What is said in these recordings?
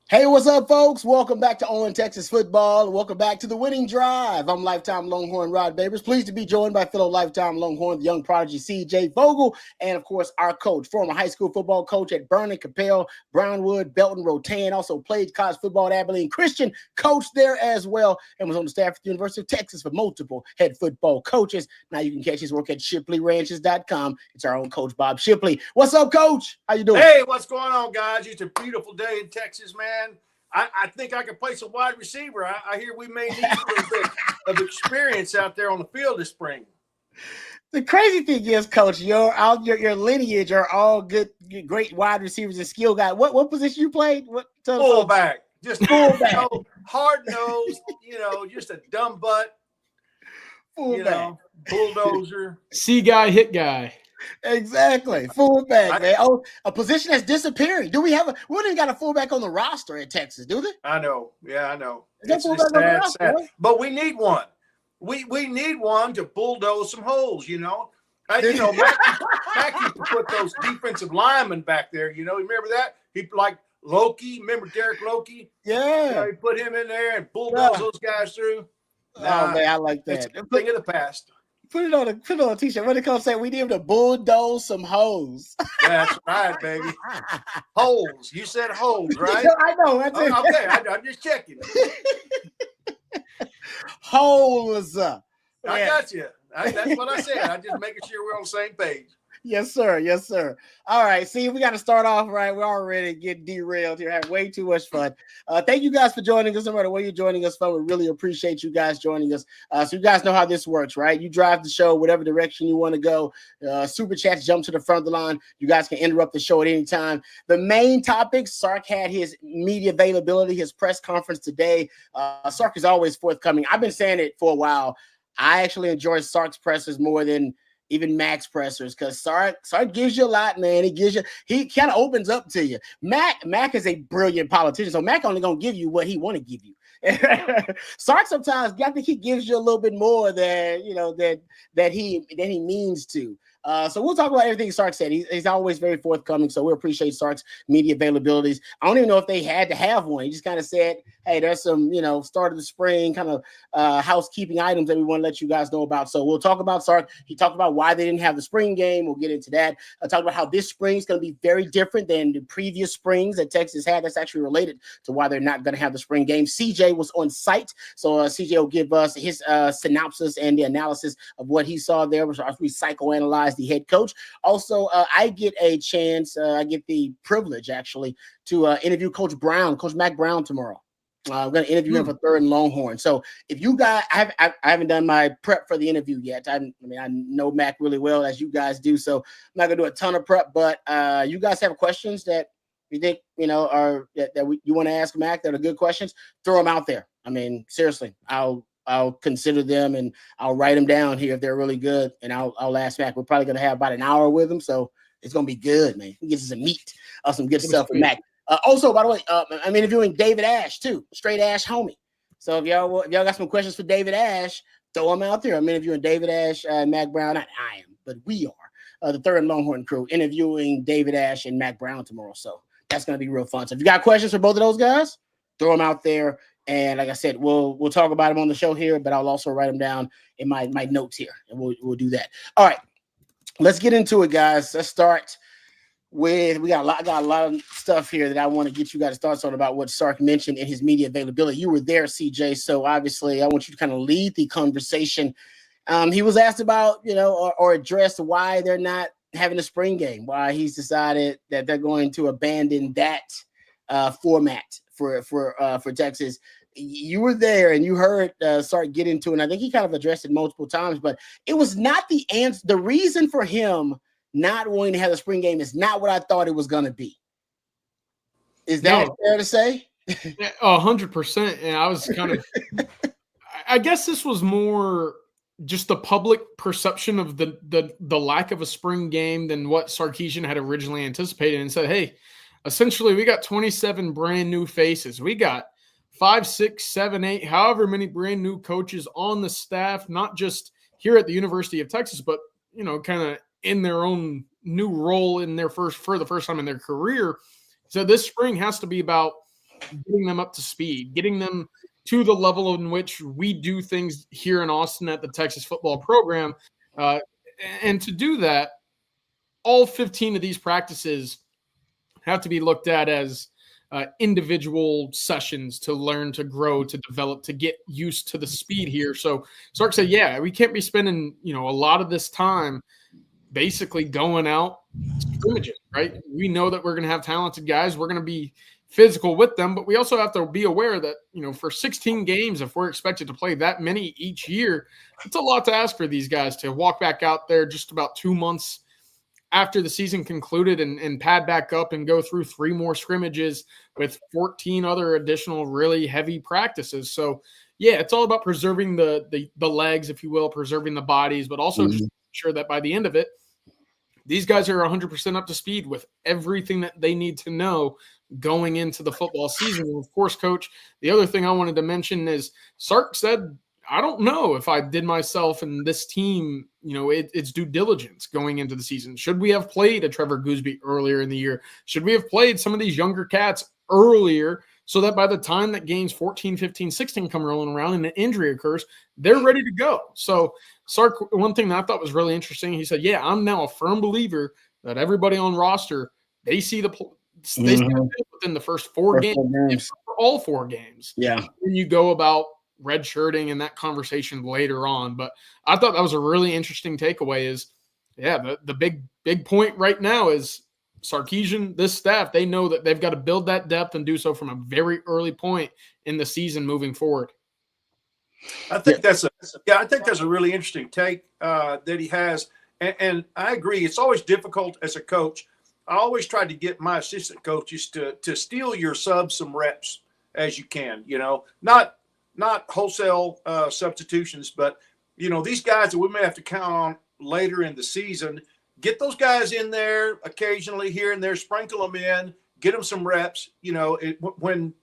Hey, what's up, folks? Welcome back to On Texas Football. Welcome back to the Winning Drive. I'm lifetime Longhorn Rod Babers. Pleased to be joined by fellow lifetime Longhorn, the young prodigy C.J. Vogel, and of course our coach, former high school football coach at Vernon, Capel, Brownwood, Belton, Rotan. Also played college football at Abilene Christian, coached there as well, and was on the staff at the University of Texas for multiple head football coaches. Now you can catch his work at ShipleyRanches.com. It's our own coach, Bob Shipley. What's up, Coach? How you doing? Hey, what's going on, guys? It's a beautiful day in Texas, man. I think I can play some wide receiver. I hear we may need a little bit of experience out there on the field this spring. The crazy thing is, Coach, your lineage are all good, great wide receivers and skill guys. What position you played? Fullback. Just fullback. Hard-nosed, just a dumb butt. Fullback. Bulldozer. See guy, hit guy. Exactly. Fullback, man. Oh, a position that's disappearing. We don't even got a fullback on the roster at Texas, do they? I know. Yeah, I know. It's sad. But we need one. We need one to bulldoze some holes, Mackey put those defensive linemen back there, remember that? He like Loki, remember Derek Loki? Yeah. He put him in there and bulldoze those guys through. Oh, man, I like that. It's a thing of the past. Put it on a t-shirt. What they call say? We need him to bulldoze some hoes. That's right, baby. Holes. You said holes, right? I know. That's it. Okay, I'm just checking. Holes. I got you. That's what I said. I'm just making sure we're on the same page. Yes, sir. Yes, sir. All right. See, we got to start off right. We're already getting derailed here. Had way too much fun. Thank you guys for joining us. No matter where you're joining us from, we really appreciate you guys joining us. So you guys know how this works, right? You drive the show whatever direction you want to go. Super chats jump to the front of the line. You guys can interrupt the show at any time. The main topic, Sark had his media availability, his press conference today. Sark is always forthcoming. I've been saying it for a while. I actually enjoy Sark's pressers more than even Mac's pressers, because Sark gives you a lot, man. He kind of opens up to you. Mac is a brilliant politician, so Mac only gonna give you what he want to give you. Sark sometimes, I think he gives you a little bit more than that he means to. So we'll talk about everything Sark said. He's always very forthcoming, so we appreciate Sark's media availabilities. I don't even know if they had to have one. He just kind of said, hey, there's some, start of the spring kind of housekeeping items that we want to let you guys know about. So we'll talk about Sark. He talked about why they didn't have the spring game. We'll get into that. I'll talk about how this spring is going to be very different than the previous springs that Texas had. That's actually related to why they're not going to have the spring game. CJ was on site, so CJ will give us his synopsis and the analysis of what he saw there, which we psychoanalyze the head coach. Also, I get a chance, I get the privilege actually to interview Coach Mac Brown tomorrow. I'm going to interview him for Third and Longhorn. So if you guys, I haven't done my prep for the interview yet. I know Mac really well, as you guys do. So I'm not going to do a ton of prep, but you guys have questions that you think, are you want to ask Mac that are good questions, throw them out there. I mean, seriously, I'll consider them and I'll write them down here if they're really good. And I'll ask Mac. We're probably going to have about an hour with him. So it's going to be good, man. He gets some meat, some good stuff from Mac. Also, by the way, I'm interviewing David Ash too, straight Ash homie. So if y'all got some questions for David Ash, throw them out there. I'm interviewing David Ash and Mac Brown. Not I am, but we are the Third and Longhorn crew interviewing David Ash and Mac Brown tomorrow. So that's going to be real fun. So if you got questions for both of those guys, throw them out there. And like I said, we'll talk about them on the show here, but I'll also write them down in my notes here, and we'll do that. All right, let's get into it, guys. Let's start with we got a lot of stuff here that I want to get you guys thoughts on about what Sark mentioned in his media availability. You were there, CJ, so obviously I want you to kind of lead the conversation. He was asked about or addressed why they're not having a spring game, why he's decided that they're going to abandon that format for Texas. You were there and you heard Sark get into it. And I think he kind of addressed it multiple times, but it was not the answer. The reason for him not wanting to have a spring game is not what I thought it was going to be. Is that fair to say? 100%. And I was kind of, I guess this was more just the public perception of the lack of a spring game than what Sarkisian had originally anticipated, and said, hey, essentially we got 27 brand new faces. We got 5, 6, 7, 8, however many brand new coaches on the staff, not just here at the University of Texas, but, kind of in their own new role for the first time in their career. So this spring has to be about getting them up to speed, getting them to the level in which we do things here in Austin at the Texas football program. And to do that, all 15 of these practices have to be looked at as individual sessions to learn, to grow, to develop, to get used to the speed here. So Sark said, yeah, we can't be spending, a lot of this time basically going out scrimmaging, right? We know that we're going to have talented guys. We're going to be physical with them, but we also have to be aware that, for 16 games, if we're expected to play that many each year, it's a lot to ask for these guys to walk back out there just about 2 months after the season concluded and pad back up and go through 3 more scrimmages with 14 other additional really heavy practices. So yeah, it's all about preserving the legs, if you will, preserving the bodies, but also just making sure that by the end of it, these guys are 100% up to speed with everything that they need to know going into the football season. And of course, Coach, the other thing I wanted to mention is Sark said, I don't know if I did myself and this team, it's due diligence going into the season. Should we have played a Trevor Gooseby earlier in the year? Should we have played some of these younger cats earlier so that by the time that games 14, 15, 16 come rolling around and an injury occurs, they're ready to go? So Sark, one thing that I thought was really interesting, he said, yeah, I'm now a firm believer that everybody on roster, they see the within the first 4 games, all 4 games. Yeah. Then you go about redshirting and that conversation later on. But I thought that was a really interesting takeaway is, yeah, the big point right now is Sarkisian, this staff, they know that they've got to build that depth and do so from a very early point in the season moving forward. I think that's a really interesting take that he has. And I agree. It's always difficult as a coach. I always try to get my assistant coaches to steal your subs some reps as you can, not wholesale substitutions, but, these guys that we may have to count on later in the season, get those guys in there occasionally here and there, sprinkle them in, get them some reps, when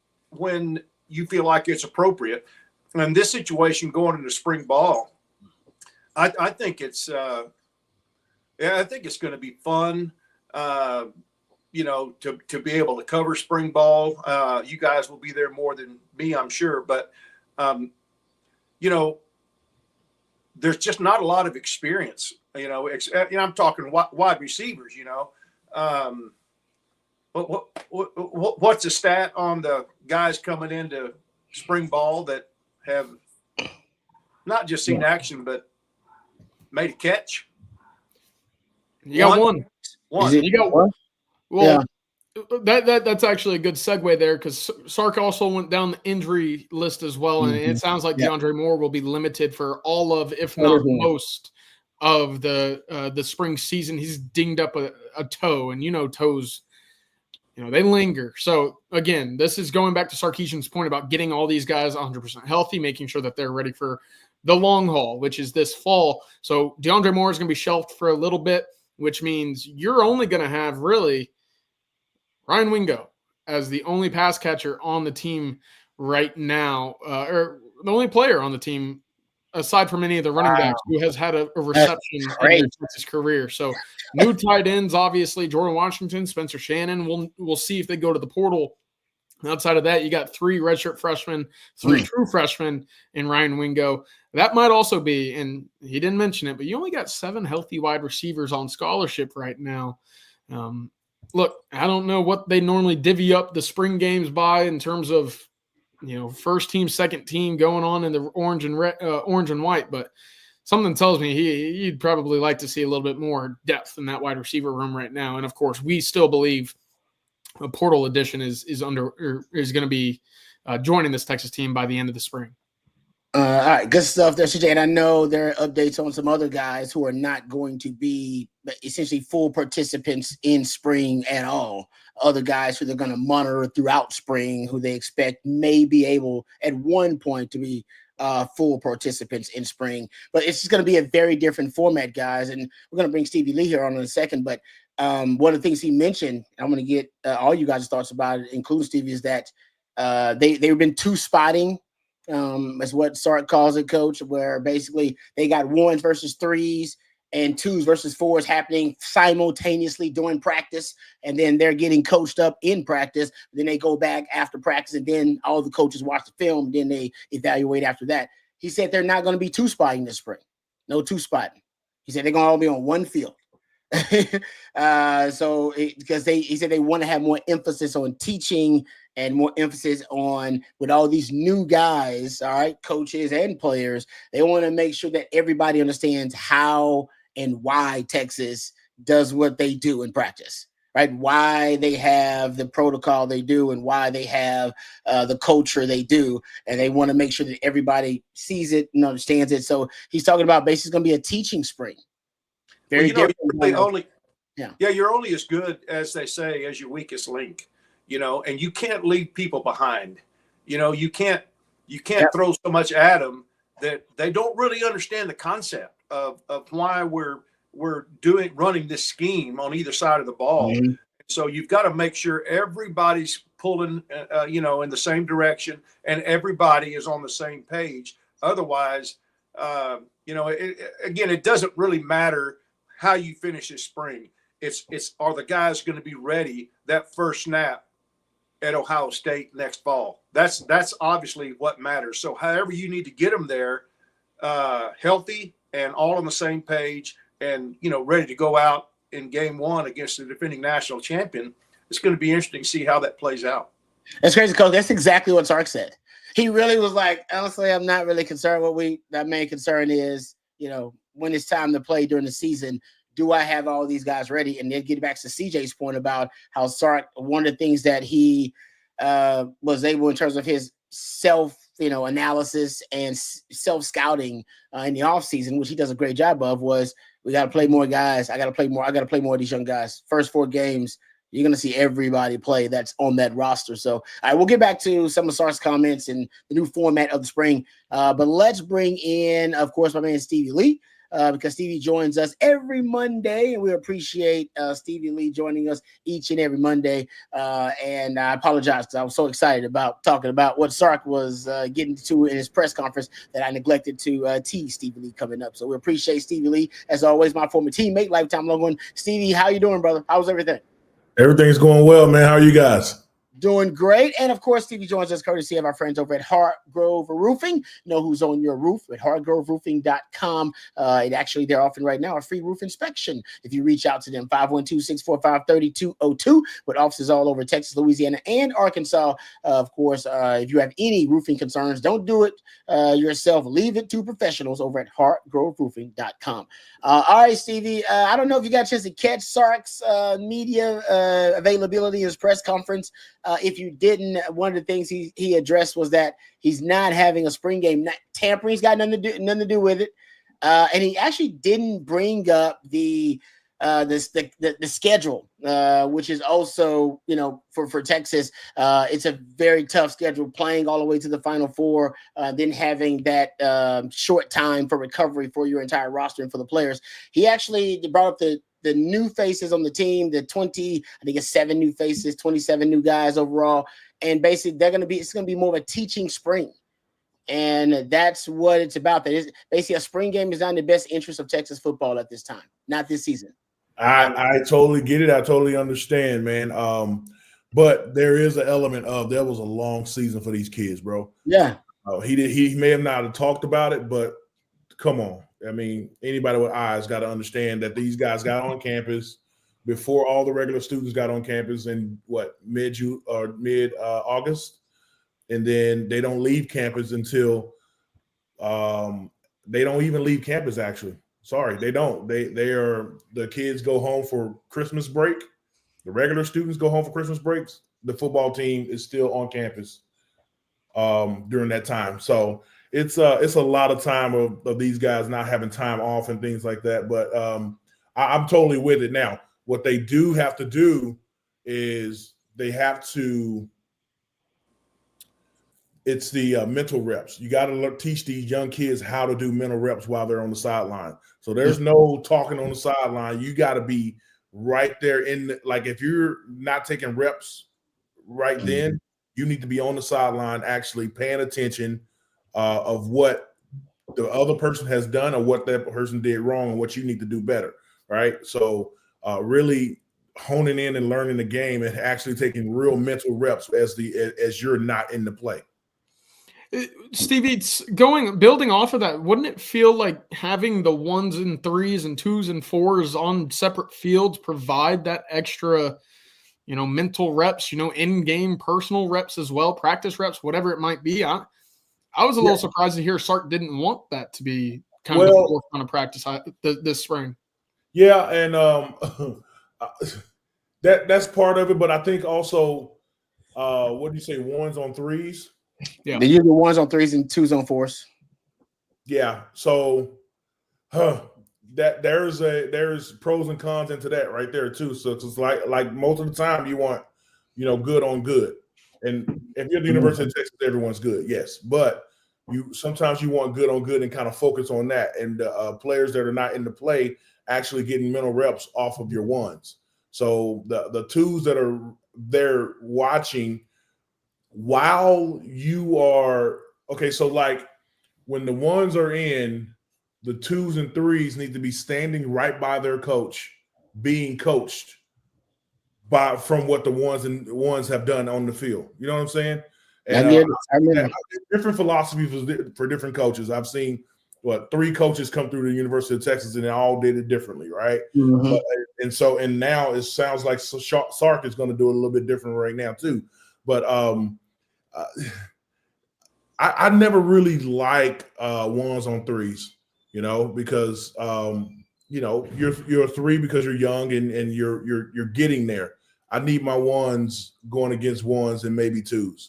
you feel like it's appropriate. And this situation going into spring ball, I think it's going to be fun, to be able to cover spring ball. You guys will be there more than me, I'm sure, but there's just not a lot of experience, I'm talking wide receivers, what's the stat on the guys coming into spring ball that have not just seen action, but made a catch? You got one. You got one. Well, yeah. That's actually a good segue there because Sark also went down the injury list as well, and it sounds like DeAndre Moore will be limited for all of, if not most, of the spring season. He's dinged up a toe, and toes, they linger. So again, this is going back to Sarkisian's point about getting all these guys 100% healthy, making sure that they're ready for the long haul, which is this fall. So DeAndre Moore is going to be shelved for a little bit, which means you're only going to have really Ryan Wingo as the only pass catcher on the team right now, or the only player on the team aside from any of the running backs who has had a reception in his career. So new tight ends, obviously, Jordan Washington, Spencer Shannon. We'll see if they go to the portal. Outside of that, you got 3 redshirt freshmen, 3 true freshmen in Ryan Wingo. That might also be, and he didn't mention it, but you only got 7 healthy wide receivers on scholarship right now. Look, I don't know what they normally divvy up the spring games by in terms of, first team, second team going on in the orange and white, but something tells me he'd probably like to see a little bit more depth in that wide receiver room right now. And of course, we still believe a portal addition is going to be joining this Texas team by the end of the spring. All right, good stuff there, CJ. And I know there are updates on some other guys who are not going to be essentially full participants in spring at all. Other guys who they're going to monitor throughout spring, who they expect may be able at one point to be full participants in spring. But it's just going to be a very different format, guys. And we're going to bring Stevie Lee here on in a second. But one of the things he mentioned, I'm going to get all you guys' thoughts about it, including Stevie, is that they've been 2-spotting. Is what Sark calls it, Coach, where basically they got 1s versus 3s, and 2s versus 4s happening simultaneously during practice, and then they're getting coached up in practice. Then they go back after practice, and then all the coaches watch the film, then they evaluate after that. He said they're not going to be 2-spotting this spring. No 2-spotting. He said they're going to all be on one field. Because he said they want to have more emphasis on teaching and more emphasis on, with all these new guys, all right, coaches and players, they want to make sure that everybody understands how and why Texas does what they do in practice, right? Why they have the protocol they do and why they have the culture they do. And they want to make sure that everybody sees it and understands it. So he's talking about basically going to be a teaching spring. Very well, different. You're only as good, as they say, as your weakest link, and you can't leave people behind. You can't throw so much at them that they don't really understand the concept of why we're running this scheme on either side of the ball. Mm-hmm. So you've got to make sure everybody's pulling, in the same direction and everybody is on the same page. Otherwise, it doesn't really matter how you finish this spring. It's are the guys going to be ready that first snap at Ohio State next fall? That's obviously what matters. So however you need to get them there, healthy and all on the same page, and ready to go out in game 1 against the defending national champion. It's going to be interesting to see how that plays out. That's crazy, Coach. That's exactly what Sark said. He really was like, honestly, I'm not really concerned. That main concern is, when it's time to play during the season, do I have all these guys ready? And then get back to CJ's point about how Sark, one of the things that he was able, in terms of his self, analysis and self-scouting in the offseason, which he does a great job of, was we got to play more guys. I got to play more of these young guys. First 4 games, you're going to see everybody play that's on that roster. So, all right, we'll get back to some of Sark's comments and the new format of the spring. But let's bring in, of course, my man Stevie Lee. Because Stevie joins us every Monday, and we appreciate Stevie Lee joining us each and every Monday. And I apologize because I was so excited about talking about what Sark was getting to in his press conference that I neglected to tease Stevie Lee coming up. So we appreciate Stevie Lee, as always, my former teammate, lifetime Longhorn. Stevie, how you doing, brother? How's everything? Everything's going well, man. How are you guys? Doing great. And of course, Stevie joins us courtesy of our friends over at Hartgrove Roofing. Know who's on your roof at hartgroveroofing.com. And actually, they're offering right now a free roof inspection if you reach out to them, 512-645-3202, with offices all over Texas, Louisiana, and Arkansas. Of course, if you have any roofing concerns, don't do it yourself. Leave it to professionals over at hartgroveroofing.com. All right, Stevie, I don't know if you got a chance to catch Sark's media availability, his press conference. If you didn't, one of the things he addressed was that he's not having a spring game. Tampering's got nothing to do with it. And he actually didn't bring up the schedule, which is also, for Texas, it's a very tough schedule, playing all the way to the Final Four, then having that short time for recovery for your entire roster and for the players. He actually brought up the new faces on the team, the 7 new faces, 27 new guys overall. And basically it's going to be more of a teaching spring. And that's what it's about. That is basically, a spring game is not in the best interest of Texas football at this time, not this season. I totally get it. I totally understand, man. But there is an element of, there was a long season for these kids, bro. Yeah. He may have not have talked about it, but come on. I mean, anybody with eyes got to understand that these guys got on campus before all the regular students got on campus in mid-August, and then they don't leave campus until they don't even leave campus. Actually, sorry, they don't. The kids go home for Christmas break. The regular students go home for Christmas breaks. The football team is still on campus during that time. So it's a lot of time of these guys not having time off and things like that. But I'm totally with it. Now, what they do have to do is they have to – it's the mental reps. You got to teach these young kids how to do mental reps while they're on the sideline. So there's no talking on the sideline. You got to be right there like if you're not taking reps right then, you need to be on the sideline actually paying attention of what what the other person has done or what that person did wrong and what you need to do better, right? So really honing in and learning the game and actually taking real mental reps as you're not in the play. Stevie, building off of that, wouldn't it feel like having the 1s and 3s and 2s and 4s on separate fields provide that extra, mental reps, in-game personal reps as well, practice reps, whatever it might be? I was a little surprised to hear Sark didn't want that to be kind of the forefront of practice this spring. Yeah, and that's part of it, but I think also, what do you say, 1s on 3s? Yeah, they use the 1s on 3s and 2s on 4s. Yeah, so there's pros and cons into that right there too. So it's like most of the time you want good on good, and if you're at the University of Texas, everyone's good, yes, but sometimes you want good on good and kind of focus on that, and players that are not in the play actually getting mental reps off of your 1s. So the 2s that are there watching while you are okay. So like when the 1s are in, the 2s and 3s need to be standing right by their coach, being coached from what the 1s have done on the field. You know what I'm saying? And I remember. Different philosophies for different coaches. I've seen 3 coaches come through the University of Texas and they all did it differently, right? Mm-hmm. And now it sounds like Sark is going to do it a little bit different right now too. But I never really like 1s on 3s, because you're a 3 because you're young and you're getting there. I need my 1s going against 1s and maybe 2s,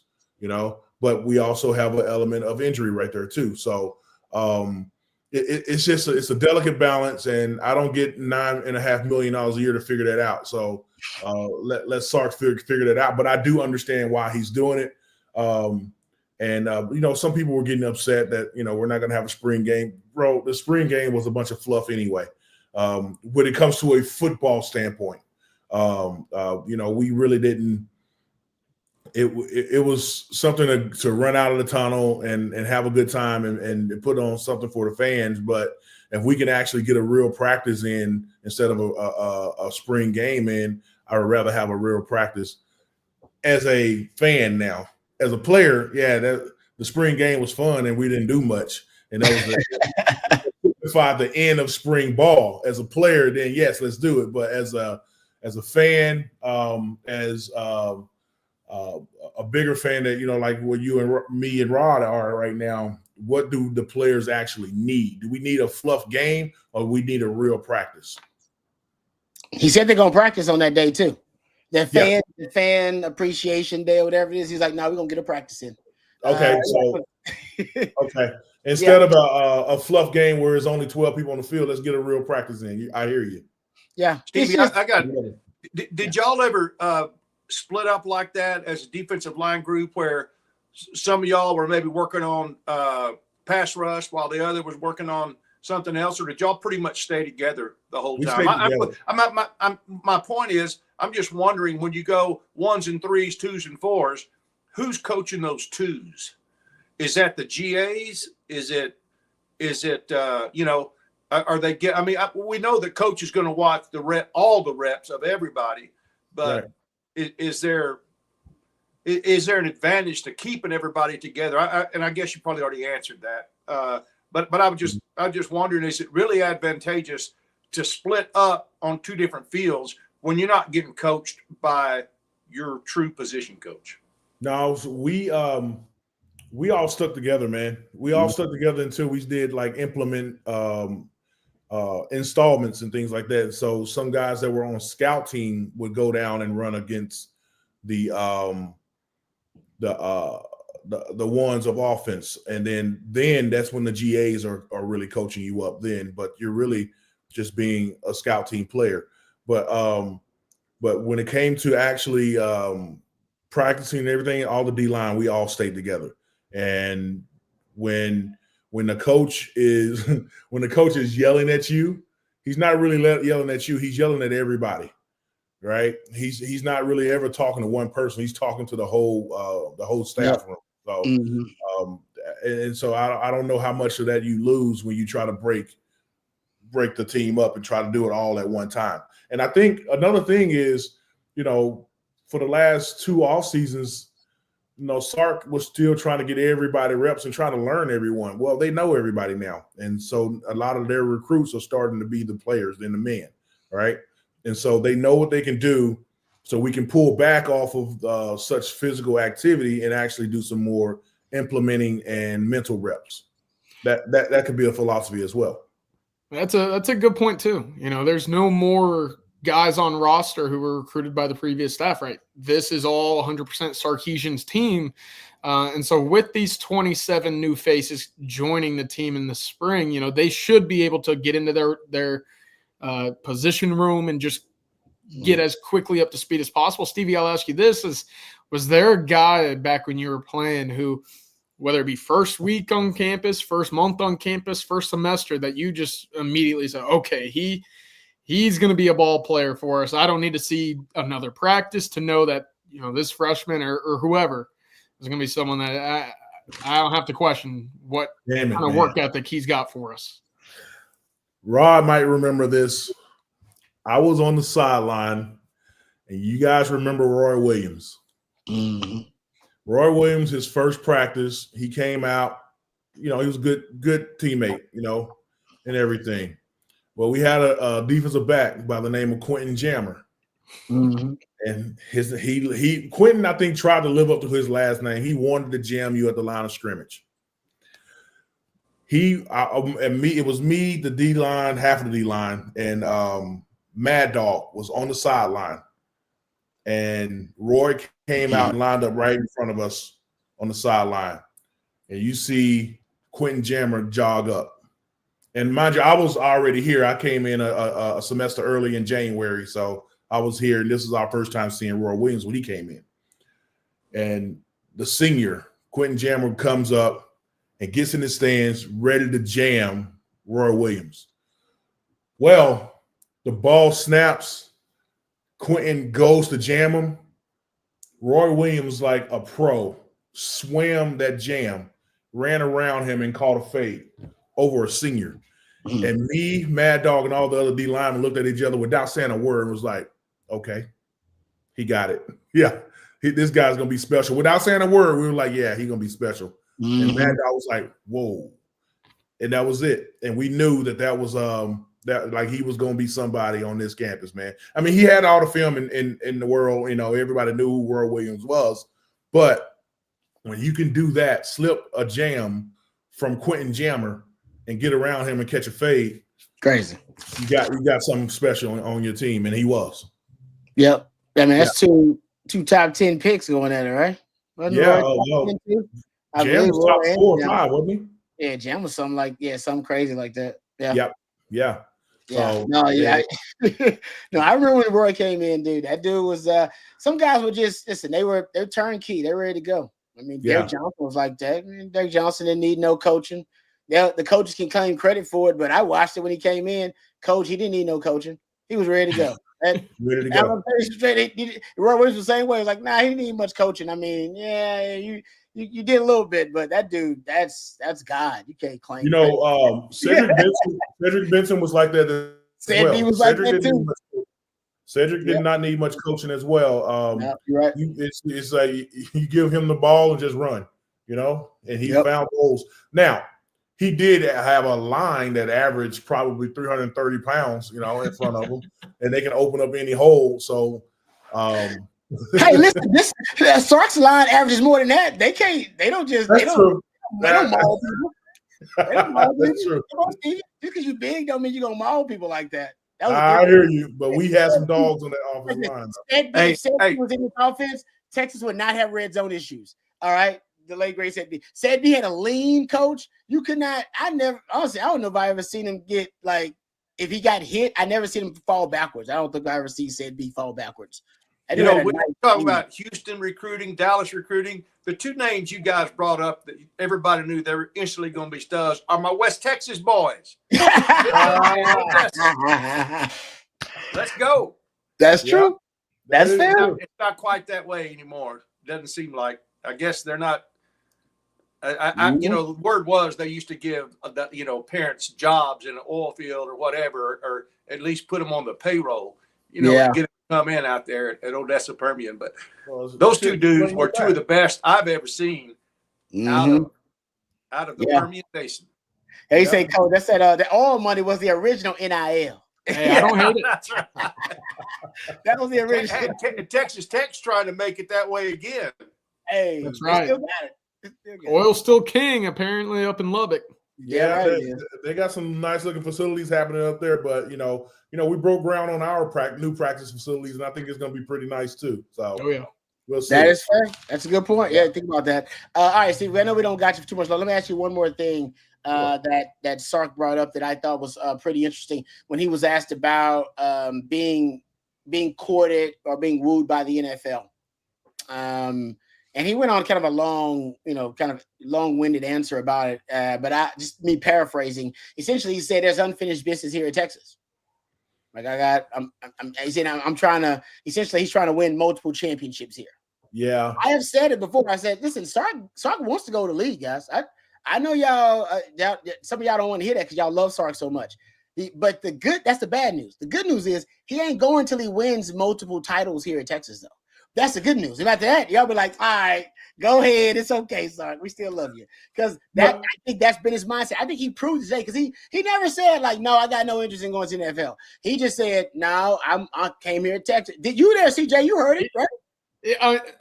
but we also have an element of injury right there too. So it's a delicate balance, and I don't get $9.5 million a year to figure that out. So let Sark figure that out. But I do understand why he's doing it. Some people were getting upset that we're not going to have a spring game. Bro, the spring game was a bunch of fluff anyway. When it comes to a football standpoint, we really didn't. It was something to run out of the tunnel and have a good time and put on something for the fans. But if we can actually get a real practice in instead of a spring game in, I would rather have a real practice. As a fan now, as a player, the spring game was fun and we didn't do much, and that was the end of spring ball. As a player, then yes, let's do it. But as a fan, as a bigger fan that like what you and me and Rod are right now, what do the players actually need? Do we need a fluff game or we need a real practice? He said they're gonna practice on that day too. The fan appreciation day or whatever it is. He's like, no, we're gonna get a practice in. Okay, okay. Instead of a fluff game where there's only 12 people on the field, let's get a real practice in. I hear you. Yeah, Stevie, I got. Did y'all ever split up like that as a defensive line group where some of y'all were maybe working on pass rush while the other was working on something else, or did y'all pretty much stay together the whole time? My point is, I'm just wondering, when you go 1s and 3s, 2s and 4s, who's coaching those 2s? Is that the GAs? Is it are they we know the coach is going to watch all the reps of everybody, but right. Is there an advantage to keeping everybody together? I guess you probably already answered that. But I'm just wondering, is it really advantageous to split up on 2 different fields when you're not getting coached by your true position coach? No, we all stuck together, man. We all stuck together until we did implement installments and things like that. So some guys that were on scout team would go down and run against the 1s of offense, and then that's when the GAs are really coaching you up then, but you're really just being a scout team player. But when it came to actually practicing and everything, all the D-line, we all stayed together. And when the coach is yelling at you, he's not really yelling at you, he's yelling at everybody. Right? He's not really ever talking to one person. He's talking to the whole staff room. So and so I don't know how much of that you lose when you try to break the team up and try to do it all at one time. And I think another thing is, for the last 2 off seasons, Sark was still trying to get everybody reps and trying to learn everyone. Well, they know everybody now. And so a lot of their recruits are starting to be the players than the men, right? And so they know what they can do. So we can pull back off of such physical activity and actually do some more implementing and mental reps. That could be a philosophy as well. That's a good point too. There's no more guys on roster who were recruited by the previous staff, right? This is all 100% Sarkisian's team. And so with these 27 new faces joining the team in the spring, they should be able to get into their position room and just get as quickly up to speed as possible. Stevie, I'll ask you this: was there a guy back when you were playing who, whether it be first week on campus, first month on campus, first semester, that you just immediately said, okay, he's going to be a ball player for us. I don't need to see another practice to know that, this freshman or whoever is going to be someone that I don't have to question what kind of work ethic he's got for us. Rod might remember this. I was on the sideline, and you guys remember Roy Williams. Mm-hmm. Roy Williams, his first practice, he came out, he was a good teammate, and everything. Well, we had a defensive back by the name of Quentin Jammer. Mm-hmm. And Quentin, I think, tried to live up to his last name. He wanted to jam you at the line of scrimmage. It was me, the D-line, half of the D-line, and Mad Dog was on the sideline. And Roy came out and lined up right in front of us on the sideline. And you see Quentin Jammer jog up. And mind you, I was already here. I came in a semester early in January, so I was here. And this is our first time seeing Roy Williams when he came in. And the senior, Quentin Jammer, comes up and gets in the stands ready to jam Roy Williams. Well, the ball snaps. Quentin goes to jam him. Roy Williams, like a pro, swam that jam, ran around him and caught a fade over a senior. Mm-hmm. And me, Mad Dog, and all the other D linemen looked at each other without saying a word and was like, okay, he got it. Yeah, this guy's going to be special. Without saying a word, we were like, yeah, he's going to be special. Mm-hmm. And Mad Dog was like, whoa. And that was it. And we knew that was that like he was going to be somebody on this campus, man. I mean, he had all the film in the world. Everybody knew who Roy Williams was. But when you can do that, slip a jam from Quentin Jammer and get around him and catch a fade, crazy. You got something special on your team, and he was. Yep. I mean, that's two top 10 picks going at it, right? Wasn't Jam was top 4 or 5, wasn't he? Yeah, Jam was something crazy like that. Yeah. Yep. Yeah. Yeah. So, no, yeah. No, I remember when Roy came in, dude. That dude was some guys were just they're turnkey, they're ready to go. I mean, Derek Johnson was like that. Derek Johnson didn't need no coaching. Yeah, the coaches can claim credit for it, but I watched it when he came in. Coach, he didn't need no coaching. He was ready to go. Ready to go. Roy Williams was the same way. He was like, nah, he didn't need much coaching. I mean, yeah, you did a little bit, but that dude, that's God. You can't claim. Cedric Benson was like that. Cedric was like that too. Cedric did not need much coaching as well. You're right. It's like you give him the ball and just run, and he found holes. Now, he did have a line that averaged probably 330 pounds, in front of him, and they can open up any hole. So, hey, listen, this Sark's line averages more than that. They don't maul people. That's true. Just because you're big don't mean you're gonna maul people like that. I hear you, but we had some dogs on that offensive line. If Sedby was in the offense, Texas would not have red zone issues. All right. The late great Sedby. Sedby had a lean coach. You could not. I don't know if I ever seen him get if he got hit. I never seen him fall backwards. I don't think I ever see Sedby fall backwards. When you talk about Houston recruiting, Dallas recruiting, the two names you guys brought up that everybody knew they were instantly going to be studs are my West Texas boys. Let's go. That's true. That's fair. It's not quite that way anymore. Doesn't seem like. I guess they're not. You know, the word was they used to give parents jobs in an oil field or whatever, or at least put them on the payroll, to get them to come in out there at Odessa Permian. But those two dudes were two of the best I've ever seen out of the Permian Basin. Hey, say, Coach, that said the oil money was the original NIL. Hey, I don't hate it. That's right. That was the original. Texas Tech's trying to make it that way again. Hey, that's right. Still got it. Oil's still king, apparently, up in Lubbock. Yeah, they got some nice looking facilities happening up there, but we broke ground on our new practice facilities, and I think it's going to be pretty nice too. So, we'll see. That is fair. That's a good point. Yeah, think about that. All right, Steve. I know we don't got you for too much long. Let me ask you one more thing that Sark brought up that I thought was pretty interesting when he was asked about being courted or being wooed by the NFL. And he went on kind of a long, kind of long-winded answer about it. But me paraphrasing, essentially he said there's unfinished business here in Texas. Like I'm trying to, essentially he's trying to win multiple championships here. Yeah. I have said it before. I said, listen, Sark wants to go to the league, guys. I know y'all, some of y'all don't want to hear that because y'all love Sark so much. But that's the bad news. The good news is he ain't going till he wins multiple titles here in Texas, though. That's the good news. And after that, y'all be like, all right, go ahead. It's okay, Sark. We still love you. Because I think that's been his mindset. I think he proved today because he never said, like, no, I got no interest in going to the NFL. He just said, no, I came here to Texas. Did you there, CJ? You heard it, right?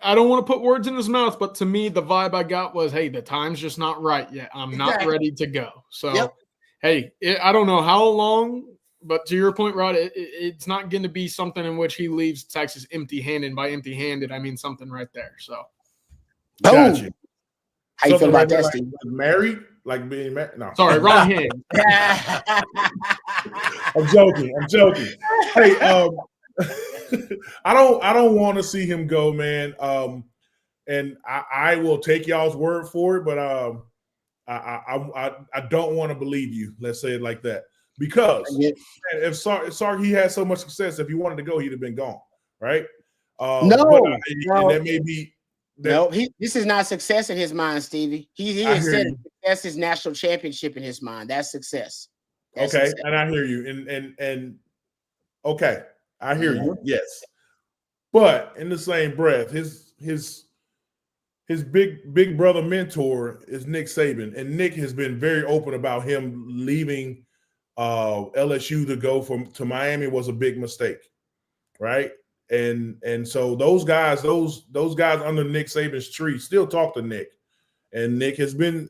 I don't want to put words in his mouth, but to me, the vibe I got was, hey, the time's just not right yet. I'm not ready to go. So, hey, I don't know how long, but to your point, Rod, it's not going to be something in which he leaves Texas empty-handed. By empty-handed, I mean something right there. So, got you. How you feel about that, Steve? Married? Like being married? No. Sorry, wrong hand. I'm joking. Hey, I don't want to see him go, man. And I will take y'all's word for it, but I don't want to believe you. Let's say it like that. Because if Sark, he had so much success, if he wanted to go, he'd have been gone, right? No. That may be. This is not success in his mind, Stevie. He has said success is national championship in his mind. That's success. That's success. And I hear you. And okay, I hear you. Yes, but in the same breath, his big brother mentor is Nick Saban, and Nick has been very open about him leaving LSU to go to Miami was a big mistake, right? And so those guys under Nick Saban's tree still talk to Nick, and Nick has been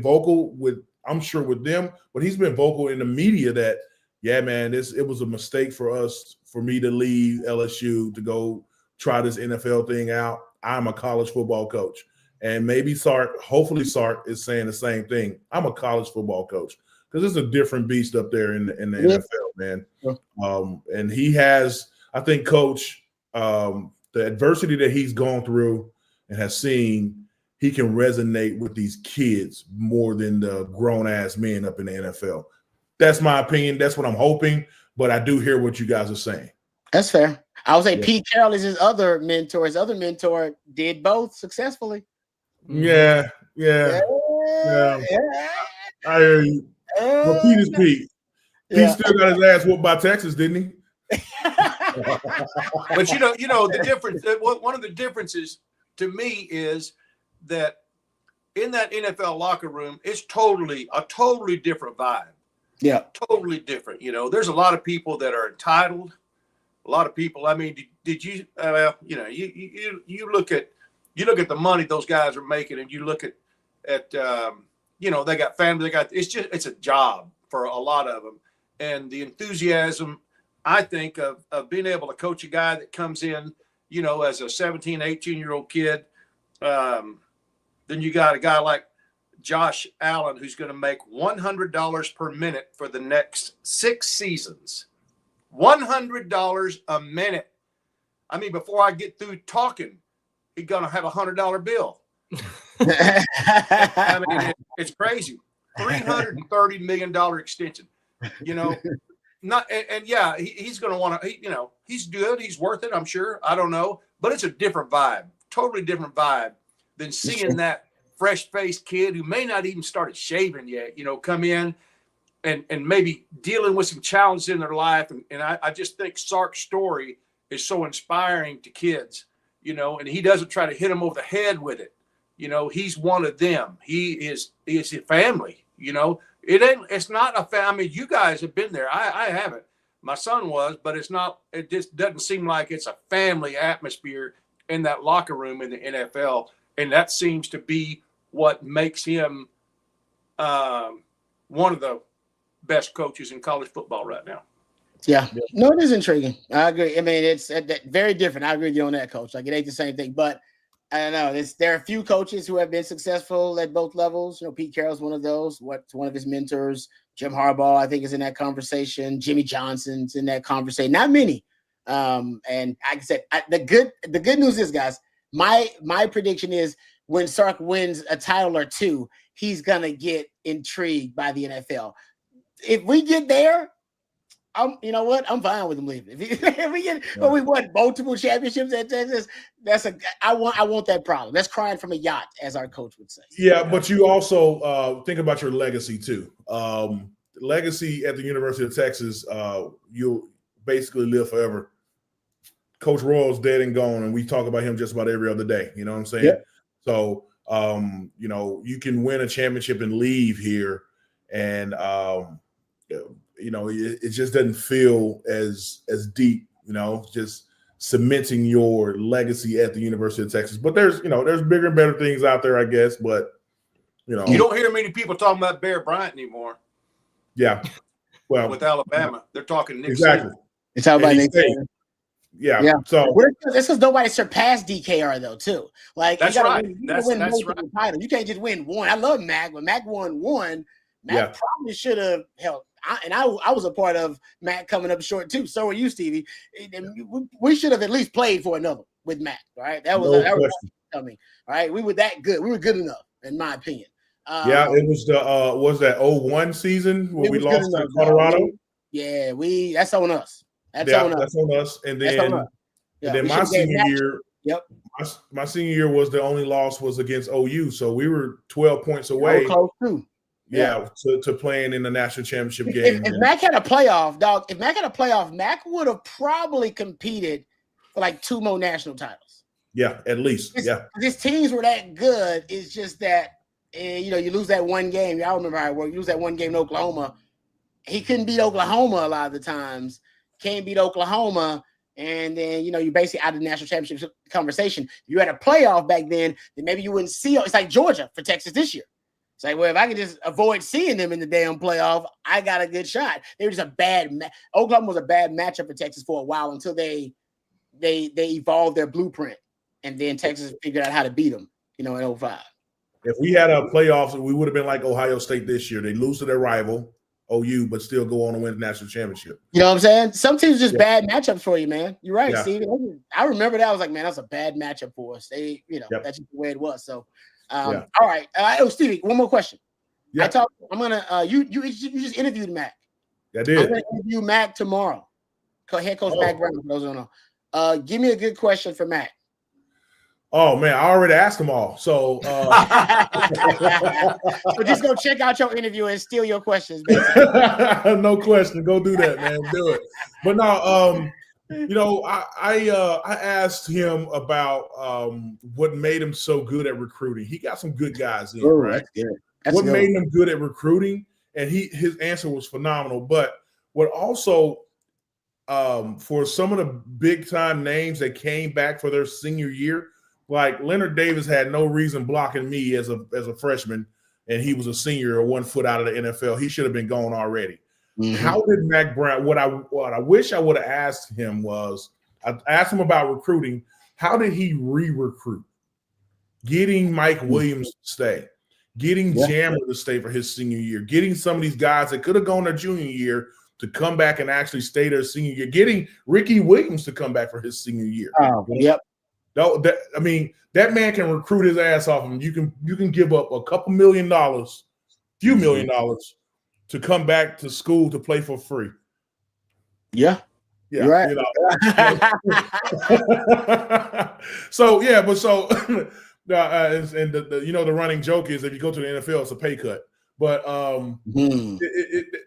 vocal with, I'm sure, with them, but he's been vocal in the media that, yeah, man, it was a mistake for me to leave LSU to go try this NFL thing out. I'm a college football coach, and maybe hopefully Sark is saying the same thing. I'm a college football coach. Because it's a different beast up there in the NFL, man. And he has, I think, Coach, the adversity that he's gone through and has seen, he can resonate with these kids more than the grown-ass men up in the NFL. That's my opinion. That's what I'm hoping. But I do hear what you guys are saying. That's fair. I would say Pete Carroll is his other mentor. His other mentor did both successfully. Yeah. I hear you. But Pete is Pete. He still got his ass whooped by Texas, didn't he? But the difference. One of the differences to me is that in that NFL locker room, it's a totally different vibe. Yeah, totally different. There's a lot of people that are entitled. A lot of people. I mean, did you? You look at the money those guys are making, and you look at they got family, it's a job for a lot of them. And the enthusiasm, I think, of being able to coach a guy that comes in, as a 17, 18-year-old kid. Then you got a guy like Josh Allen, who's going to make $100 per minute for the next 6 seasons. $100 a minute. I mean, before I get through talking, he's going to have a $100 bill. I mean, it's crazy. $330 million extension. He's going to want to. He's good. He's worth it. I'm sure. I don't know, but it's a different vibe. Totally different vibe than seeing that fresh-faced kid who may not even started shaving yet, come in and maybe dealing with some challenges in their life. And I just think Sark's story is so inspiring to kids, and he doesn't try to hit them over the head with it. He's one of them. He is a family, It's not a family. You guys have been there. I haven't. My son was, but it just doesn't seem like it's a family atmosphere in that locker room in the NFL. And that seems to be what makes him one of the best coaches in college football right now. Yeah. No, it is intriguing. I agree. I mean, it's very different. I agree with you on that, Coach. Like, it ain't the same thing, but I don't know. There are a few coaches who have been successful at both levels. Pete Carroll's one of those. One of his mentors, Jim Harbaugh, I think, is in that conversation. Jimmy Johnson's in that conversation. Not many. And like I said, the good news is, guys, my prediction is when Sark wins a title or two, he's gonna get intrigued by the NFL. If we get there, you know what? I'm fine with him leaving. If we get, we won multiple championships at Texas. I want that problem. That's crying from a yacht, as our coach would say. Yeah, but you also think about your legacy too. Legacy at the University of Texas, you'll basically live forever. Coach Royal's dead and gone, and we talk about him just about every other day. You know what I'm saying? Yep. So, you can win a championship and leave here, and it just doesn't feel as deep, just cementing your legacy at the University of Texas. But there's bigger and better things out there, I guess. But you don't hear many people talking about Bear Bryant anymore. Yeah, well, with Alabama, they're talking Nick exactly. Saban. It's how about Nick Saban. Yeah. So this is nobody surpassed DKR though, too. Like, that's right. That's right. Titles. You can't just win one. I love Mac. When Mac won one, Mac probably should have held. I was a part of Mac coming up short too. So were you, Stevie. We should have at least played for another with Mac. Right? That was coming. All right, we were that good. We were good enough, in my opinion. It was that 01 season when we lost to Colorado. Yeah, that's on us. That's on us. And then my senior year. Yep. My senior year was the only loss was against OU, so we were 12 points away. Close too. Yeah, to playing in the national championship game. If Mac had a playoff, dog, Mac would have probably competed for like 2 more national titles. Yeah, at least. His teams were that good. It's just that, you lose that one game. Y'all remember how it worked. You lose that one game in Oklahoma. He couldn't beat Oklahoma a lot of the times. Can't beat Oklahoma. And then, you're basically out of the national championship conversation. If you had a playoff back then maybe you wouldn't see. It's like Georgia for Texas this year. It's like, well, if I could just avoid seeing them in the damn playoff, I got a good shot. They were just a bad Oklahoma was a bad matchup for Texas for a while until they evolved their blueprint. And then Texas figured out how to beat them, in 05. If we had a playoffs, we would have been like Ohio State this year. They lose to their rival, OU, but still go on to win the national championship. You know what I'm saying? Some teams just bad matchups for you, man. You're right, Steve. I remember that. I was like, man, that's a bad matchup for us. They, that's just the way it was. So, all right. Stevie, one more question. Yeah. I'm gonna. You just interviewed Mac. I did. I'm gonna interview Mac tomorrow. Head coach Mac Brown. For those who don't know. Give me a good question for Mac. Oh man, I already asked them all. So, so just go check out your interview and steal your questions. No question. Go do that, man. Do it. But no, I asked him about what made him so good at recruiting. He got some good guys in, right? What made him good at recruiting? And his answer was phenomenal. But what also for some of the big time names that came back for their senior year, like Leonard Davis had no reason blocking me as a freshman, and he was a senior or 1 foot out of the NFL. He should have been gone already. Mm-hmm. How did Mac Brown? What I wish I would have asked him was, I asked him about recruiting. How did he re-recruit? Getting Mike Williams to stay, getting Jammer to stay for his senior year, getting some of these guys that could have gone their junior year to come back and actually stay their senior year, getting Ricky Williams to come back for his senior year. Yep. That man can recruit his ass off him. You can give up a couple $1 million, few $1 million to come back to school to play for free. Yeah. Yeah. Right. So And the running joke is if you go to the NFL, it's a pay cut. But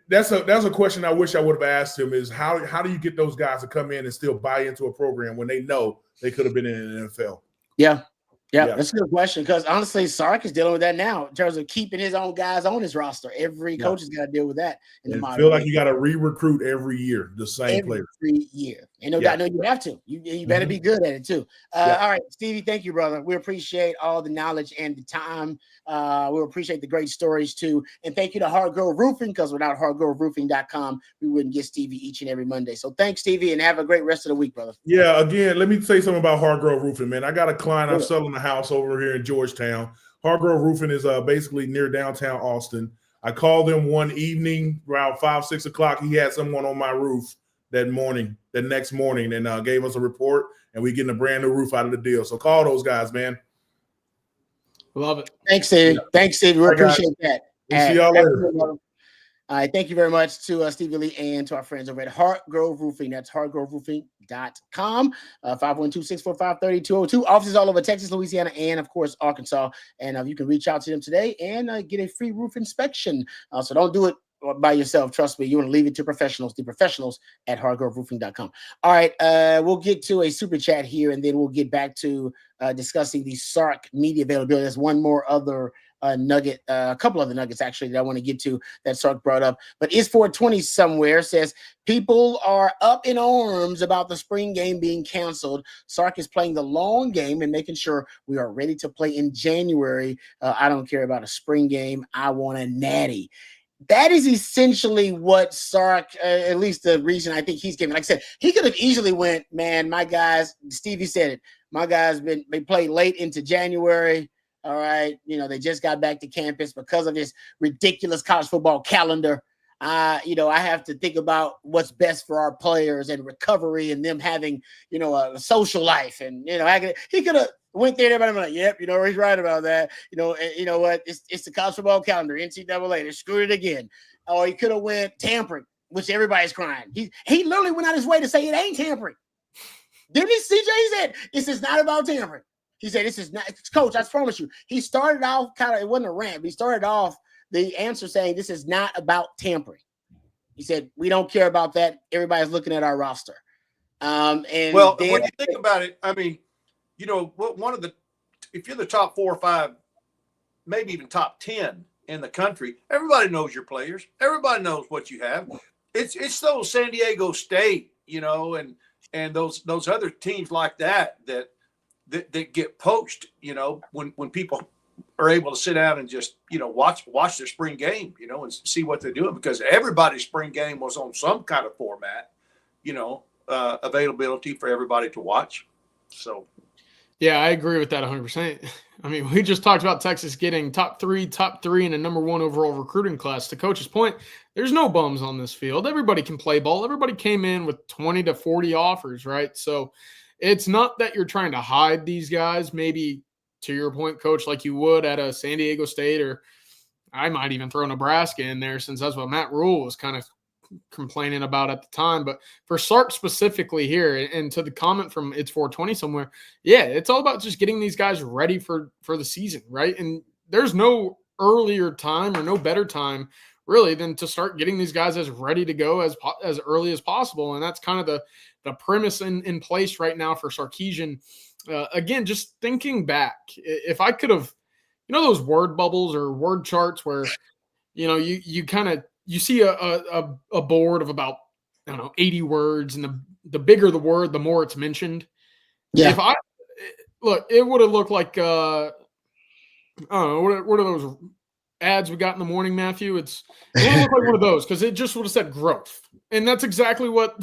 that's a question I wish I would have asked him is how do you get those guys to come in and still buy into a program when they know they could have been in the NFL? Yeah, that's a good question because honestly, Sark is dealing with that now in terms of keeping his own guys on his roster. Every coach has got to deal with that. I feel like you got to re-recruit every year the same players. Every year. And no doubt, you have to. You better be good at it too. All right, Stevie, thank you, brother. We appreciate all the knowledge and the time. We appreciate the great stories too. And thank you to Hardgrove Roofing because without hardgroveroofing.com, we wouldn't get Stevie each and every Monday. So thanks, Stevie, and have a great rest of the week, brother. Yeah, again, let me say something about Hardgrove Roofing, man. I got a client I'm selling a house over here in Georgetown. Hardgrove Roofing is basically near downtown Austin. I called him one evening around 5, 6 o'clock. He had someone on my roof the next morning, and gave us a report, and we getting a brand new roof out of the deal. So call those guys, man. Love it. Thanks, Steve. Yeah. Thanks, Steve. We appreciate that. We'll see y'all later. All right, thank you very much to Stevie Lee and to our friends over at Hardgrove Roofing. That's hardgroveroofing.com, 512-645-3202. Offices all over Texas, Louisiana, and, of course, Arkansas. And you can reach out to them today and get a free roof inspection. So don't do it by yourself. Trust me, you want to leave it to professionals, the professionals at hardgroveroofing.com. All right, we'll get to a super chat here, and then we'll get back to discussing the Sark media availability. There's one more other nugget, a couple other nuggets actually that I want to get to that Sark brought up. But Is 420 somewhere says people are up in arms about the spring game being canceled. Sark is playing the long game and making sure we are ready to play in January. I don't care about a spring game. I want a natty. That is essentially what Sark, at least the reason I think he's giving. Like I said, he could have easily went, man, my guys, Stevie said it, my guys they played late into January. All right, they just got back to campus because of this ridiculous college football calendar. I have to think about what's best for our players and recovery and them having, a social life. And, he could have went there and everybody was like, yep, he's right about that. And you know what? It's the college football calendar, NCAA. They screwed it again. Or he could have went tampering, which everybody's crying. He literally went out his way to say it ain't tampering. Didn't he, CJ? He said, it's not about tampering. He said, this is not, Coach, I promise you. He started off it wasn't a rant, but he started off the answer saying this is not about tampering. He said, we don't care about that. Everybody's looking at our roster. When you think about it, I mean, if you're the top 4 or 5, maybe even top 10 in the country, everybody knows your players. Everybody knows what you have. It's those San Diego State, and those other teams like that get poached, when people are able to sit down and just, watch their spring game, and see what they're doing, because everybody's spring game was on some kind of format, availability for everybody to watch. So. Yeah, I agree with that 100%. I mean, we just talked about Texas getting top three in a number 1 overall recruiting class. To Coach's point, there's no bums on this field. Everybody can play ball. Everybody came in with 20 to 40 offers, right? So it's not that you're trying to hide these guys, maybe to your point, Coach, like you would at a San Diego State, or I might even throw Nebraska in there since that's what Matt Rule was kind of complaining about at the time. But for Sark specifically here, and to the comment from It's 420 somewhere, yeah, it's all about just getting these guys ready for the season, right? And there's no earlier time or no better time really than to start getting these guys as ready to go as early as possible. And that's kind of the premise in place right now for Sarkisian. Again, just thinking back, if I could have, those word bubbles or word charts where, you see a board of about, 80 words, and the bigger the word, the more it's mentioned. Yeah. It would have looked like, I don't know, what are those ads we got in the morning, Matthew? It would look like one of those, because it just would have said growth. And that's exactly what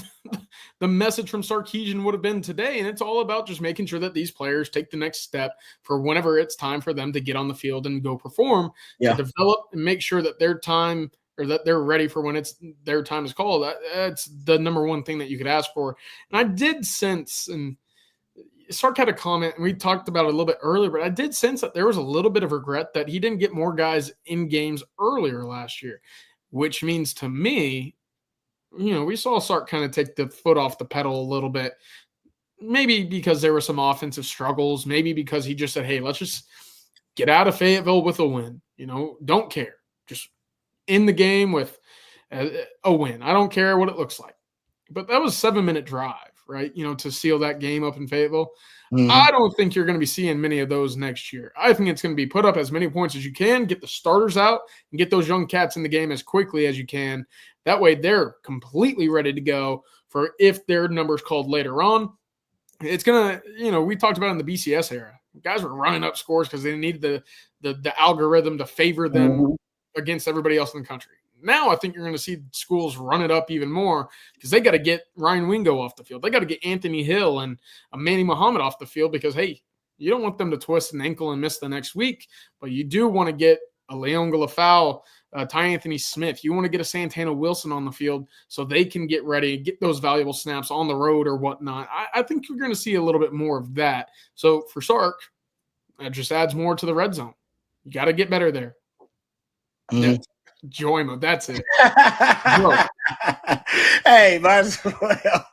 the message from Sarkisian would have been today. And it's all about just making sure that these players take the next step for whenever it's time for them to get on the field and go perform, to develop and make sure that their time, or that they're ready for when it's their time is called. That's the number 1 thing that you could ask for. And I did sense, and Sark had a comment, and we talked about it a little bit earlier, but I did sense that there was a little bit of regret that he didn't get more guys in games earlier last year, which means to me, we saw Sark kind of take the foot off the pedal a little bit maybe because there were some offensive struggles, maybe because he just said, hey, let's just get out of Fayetteville with a win. Don't care. Just end the game with a win. I don't care what it looks like. But that was a 7-minute drive, right? To seal that game up in Fayetteville. Mm-hmm. I don't think you're going to be seeing many of those next year. I think it's going to be put up as many points as you can, get the starters out, and get those young cats in the game as quickly as you can. That way they're completely ready to go for if their number's called later on. It's going to, we talked about in the BCS era. Guys were running up scores because they needed the algorithm to favor them against everybody else in the country. Now I think you're going to see schools run it up even more because they got to get Ryan Wingo off the field. They got to get Anthony Hill and Manny Muhammad off the field because, hey, you don't want them to twist an ankle and miss the next week, but you do want to get a Leon Galafau, Ty Anthony Smith. You want to get a Santana Wilson on the field so they can get ready, get those valuable snaps on the road or whatnot. I think you're going to see a little bit more of that. So for Sark, that just adds more to the red zone. You got to get better there. Yeah. Joy mode. That's it. Hey, might as well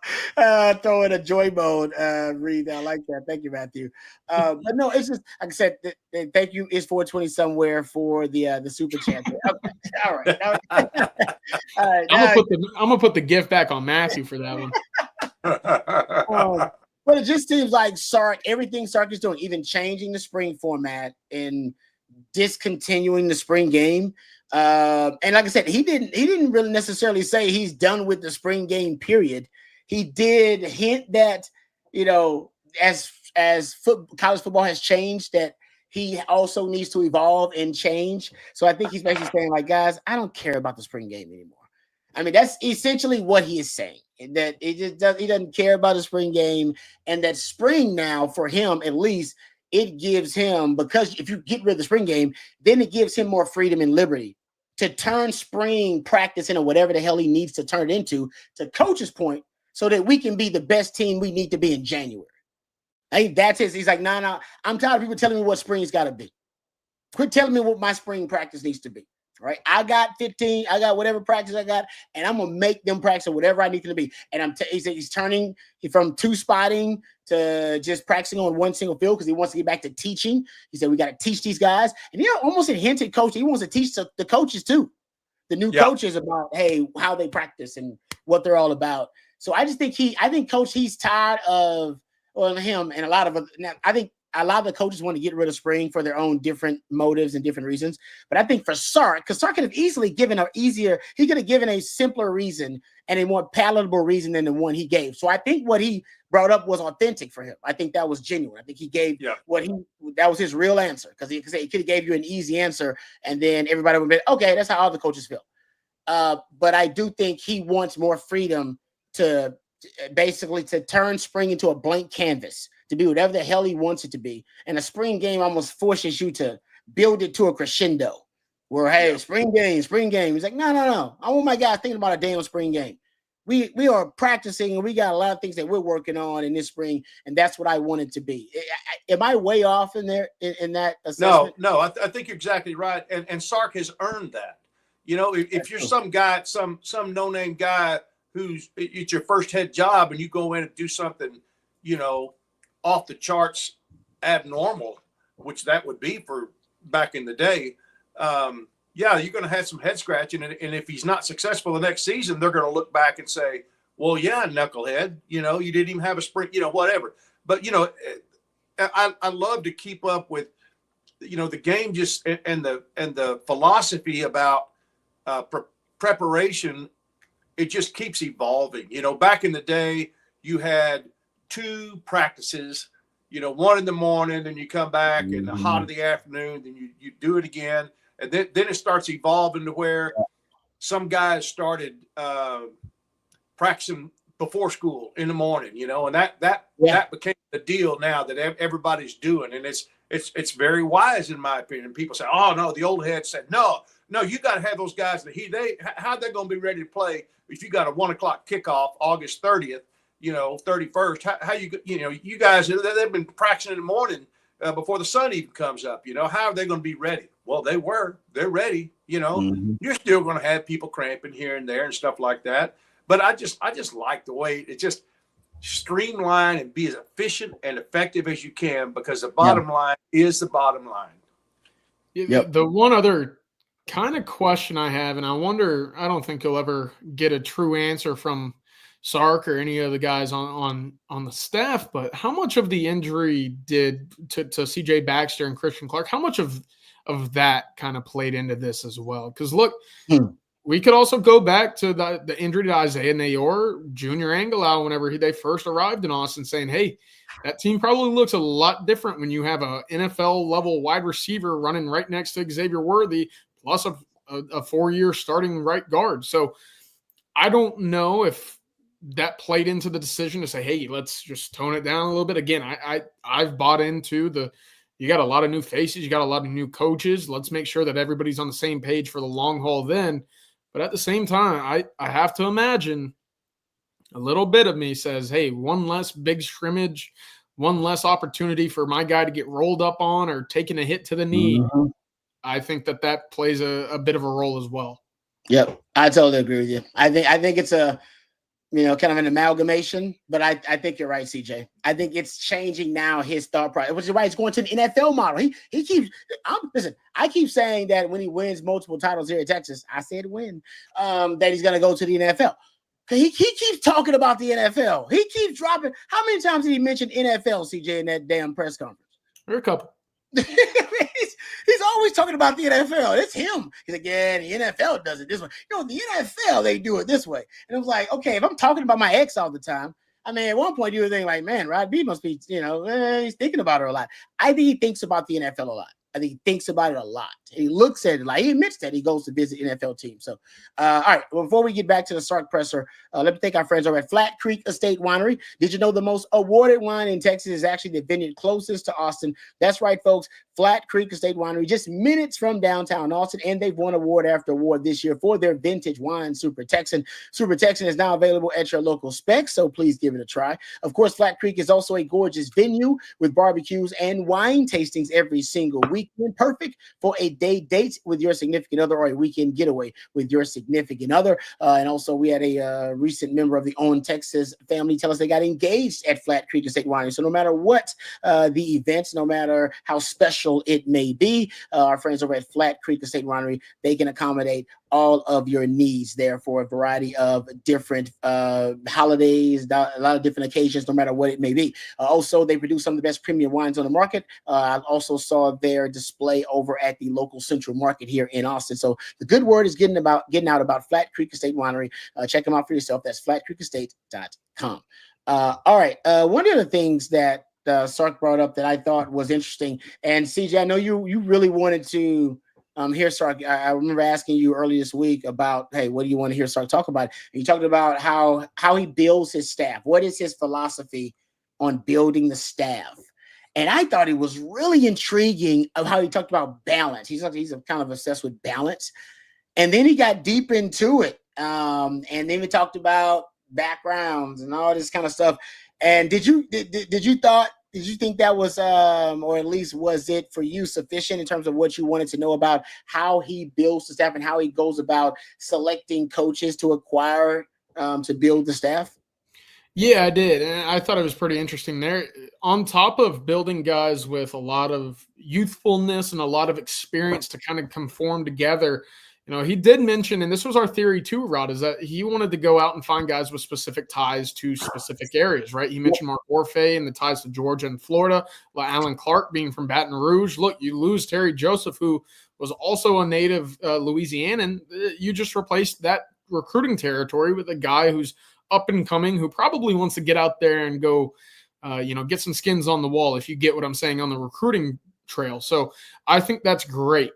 throw in a joy mode read. I like that. Thank you, Matthew. But no, it's just like I said. Thank you. It's 420 somewhere for the super chat. Okay. All right. All right. I'm gonna put the gift back on Matthew for that one. But it just seems like Sark. Everything Sark is doing, even changing the spring format and discontinuing the spring game. And like I said, he didn't really necessarily say he's done with the spring game period. He did hint that, as college football has changed, that he also needs to evolve and change. So I think he's basically saying, like, guys, I don't care about the spring game anymore. I mean, that's essentially what he is saying, that he doesn't care about the spring game, and that spring now, for him at least, it gives him, because if you get rid of the spring game, then it gives him more freedom and liberty to turn spring practice into whatever the hell he needs to turn it into, to Coach's point, so that we can be the best team we need to be in January. I think that's his. He's like, no, I'm tired of people telling me what spring's got to be. Quit telling me what my spring practice needs to be. Right? I got 15. I got whatever practice I got, and I'm gonna make them practice whatever I need them to be. And he's turning from two spotting to just practicing on one single field because he wants to get back to teaching. He said we got to teach these guys, and almost a hinted coach. He wants to teach the coaches too, the new coaches, about how they practice and what they're all about. So I just think Coach, he's tired of him and a lot of. I think a lot of the coaches want to get rid of spring for their own different motives and different reasons. But I think for Sark, because Sark could have easily given he could have given a simpler reason and a more palatable reason than the one he gave. So I think what he brought up was authentic for him. I think that was genuine. I think he gave that was his real answer, because he could have gave you an easy answer and then everybody would be, okay, that's how all the coaches feel. But I do think he wants more freedom to basically to turn spring into a blank canvas, to be whatever the hell he wants it to be. And a spring game almost forces you to build it to a crescendo where, hey, spring game. He's like, no. I want my guys thinking about a damn spring game. We are practicing, and we got a lot of things that we're working on in this spring, and that's what I want it to be. Am I way off in there in that assessment? No, I think you're exactly right. And Sark has earned that. If you're some guy, some no-name guy who's it's your first head job, and you go in and do something, off the charts abnormal, which that would be for back in the day, you're going to have some head scratching. And if he's not successful the next season, they're going to look back and say, well, yeah, knucklehead, you didn't even have a sprint, whatever. But, I love to keep up with, the game just and the philosophy about preparation. It just keeps evolving. Back in the day, you had 2 practices, one in the morning, then you come back in the hot of the afternoon, then you do it again. And then it starts evolving to where some guys started practicing before school in the morning, and that became the deal now that everybody's doing. And it's very wise, in my opinion. People say, oh no, the old head said, no, you got to have those guys how they're going to be ready to play if you got a 1:00 kickoff August 30th, 31st. How you guys, they've been practicing in the morning before the sun even comes up. How are they going to be ready? Well, they're ready. You're still going to have people cramping here and there and stuff like that. But I just like the way it just, streamline and be as efficient and effective as you can, because the bottom line is the bottom line. The one other kind of question I have, and I wonder, I don't think you'll ever get a true answer from Sark or any of the guys on the staff, but how much of the injury did to CJ Baxter and Christian Clark, how much of that kind of played into this as well? Because look, we could also go back to the injury to Isaiah Nayor, Junior Angelau, whenever they first arrived in Austin, saying, hey, that team probably looks a lot different when you have a NFL-level wide receiver running right next to Xavier Worthy, plus a 4-year starting right guard. So I don't know if that played into the decision to say, hey, let's just tone it down a little bit. Again, I've bought into you got a lot of new faces, you got a lot of new coaches. Let's make sure that everybody's on the same page for the long haul then. But at the same time, I have to imagine a little bit of me says, hey, one less big scrimmage, one less opportunity for my guy to get rolled up on or taking a hit to the knee. Mm-hmm. I think that plays a bit of a role as well. Yep, I totally agree with you. I think it's a kind of an amalgamation, but I think you're right, CJ. I think it's changing now his thought process, which is why he's going to the NFL model. He keeps listen. I keep saying that when he wins multiple titles here at Texas, I said win, that he's going to go to the NFL. He keeps talking about the NFL. He keeps dropping. How many times did he mention NFL, CJ, in that damn press conference? There are a couple. He's always talking about the NFL. It's him. He's like, yeah, the NFL does it this way. The NFL, they do it this way. And I was like, okay, if I'm talking about my ex all the time, I mean, at one point you were thinking like, man, Rod B must be, he's thinking about her a lot. I think he thinks about the NFL a lot. I think he thinks about it a lot. He looks at it like he admits that he goes to visit NFL teams. So, all right, before we get back to the Sark presser, let me thank our friends over at Flat Creek Estate Winery. Did you know the most awarded wine in Texas is actually the vineyard closest to Austin? That's right, folks. Flat Creek Estate Winery, just minutes from downtown Austin, and they've won award after award this year for their vintage wine, Super Texan. Super Texan is now available at your local specs, so please give it a try. Of course, Flat Creek is also a gorgeous venue with barbecues and wine tastings every single weekend, perfect for a day date with your significant other or a weekend getaway with your significant other. And also, we had a recent member of the OWN Texas family tell us they got engaged at Flat Creek Estate Winery. So no matter what the events, no matter how special it may be, our friends over at Flat Creek Estate Winery, they can accommodate all of your needs there for a variety of different holidays, a lot of different occasions, no matter what it may be. Also, they produce some of the best premium wines on the market. I also saw their display over at the local Central Market here in Austin. So the good word is getting out about Flat Creek Estate Winery. Check them out for yourself. That's flatcreekestate.com. All right. One of the things that Sark brought up that I thought was interesting, and CJ, I know you really wanted to hear Sark. I remember asking you earlier this week about, hey, what do you want to hear Sark talk about? And you talked about how he builds his staff. What is his philosophy on building the staff? And I thought it was really intriguing of how he talked about balance. He's kind of obsessed with balance, and then he got deep into it, and then we talked about backgrounds and all this kind of stuff. And did you think that was, or at least was it for you sufficient in terms of what you wanted to know about how he builds the staff and how he goes about selecting coaches to acquire to build the staff? Yeah, I did. And I thought it was pretty interesting there. On top of building guys with a lot of youthfulness and a lot of experience to kind of conform together, he did mention, and this was our theory too, Rod, is that he wanted to go out and find guys with specific ties to specific areas, right? He mentioned Mark Orfe and the ties to Georgia and Florida, Alan Clark being from Baton Rouge. Look, you lose Terry Joseph, who was also a native Louisianan. You just replaced that recruiting territory with a guy who's up and coming, who probably wants to get out there and go, get some skins on the wall, if you get what I'm saying, on the recruiting trail. So I think that's great.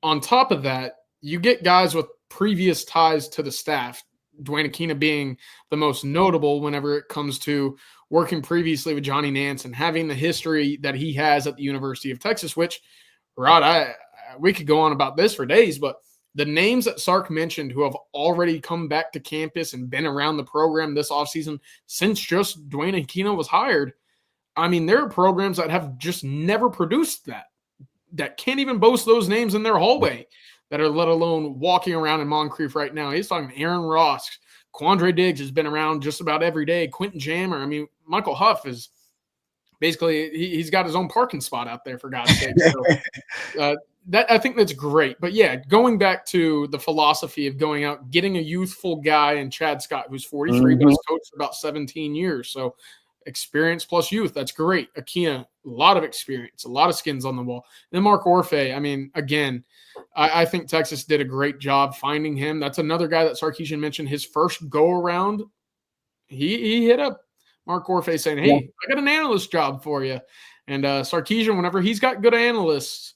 On top of that, you get guys with previous ties to the staff, Dwayne Aquina being the most notable whenever it comes to working previously with Johnny Nance and having the history that he has at the University of Texas, which, Rod, we could go on about this for days, but the names that Sark mentioned who have already come back to campus and been around the program this offseason since just Dwayne Aquina was hired, I mean, there are programs that have just never produced that can't even boast those names in their hallway, that are let alone walking around in Moncrief right now. He's talking Aaron Ross, Quandre Diggs has been around just about every day. Quentin Jammer. I mean, Michael Huff is basically he's got his own parking spot out there, for God's sake. So that I think that's great. But yeah, going back to the philosophy of going out, getting a youthful guy in Chad Scott, who's 43, but has coached for about 17 years. So experience plus youth, that's great. Akina, a lot of experience, a lot of skins on the wall. And then Mark Orfe, I mean, again, I think Texas did a great job finding him. That's another guy that Sarkisian mentioned. His first go around, he hit up Mark Orfe saying, hey, I got an analyst job for you. And Sarkisian, whenever he's got good analysts,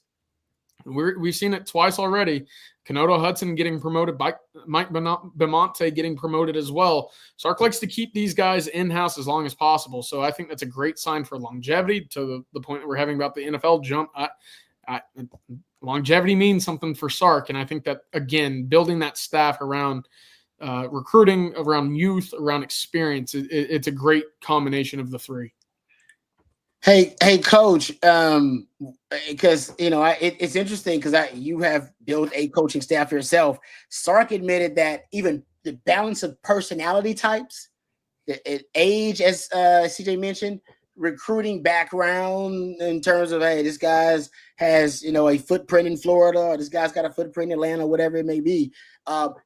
we've seen it twice already. Kenoto Hudson getting promoted, Mike Bemonte getting promoted as well. Sark likes to keep these guys in-house as long as possible. So I think that's a great sign for longevity, to the point that we're having about the NFL jump. Longevity means something for Sark. And I think that, again, building that staff around recruiting, around youth, around experience, it's a great combination of the three. Hey, Coach, because it's interesting because you have built a coaching staff yourself. Sark admitted that even the balance of personality types, age, as CJ mentioned, recruiting background in terms of, hey, this guy's has a footprint in Florida, or this guy's got a footprint in Atlanta, whatever it may be.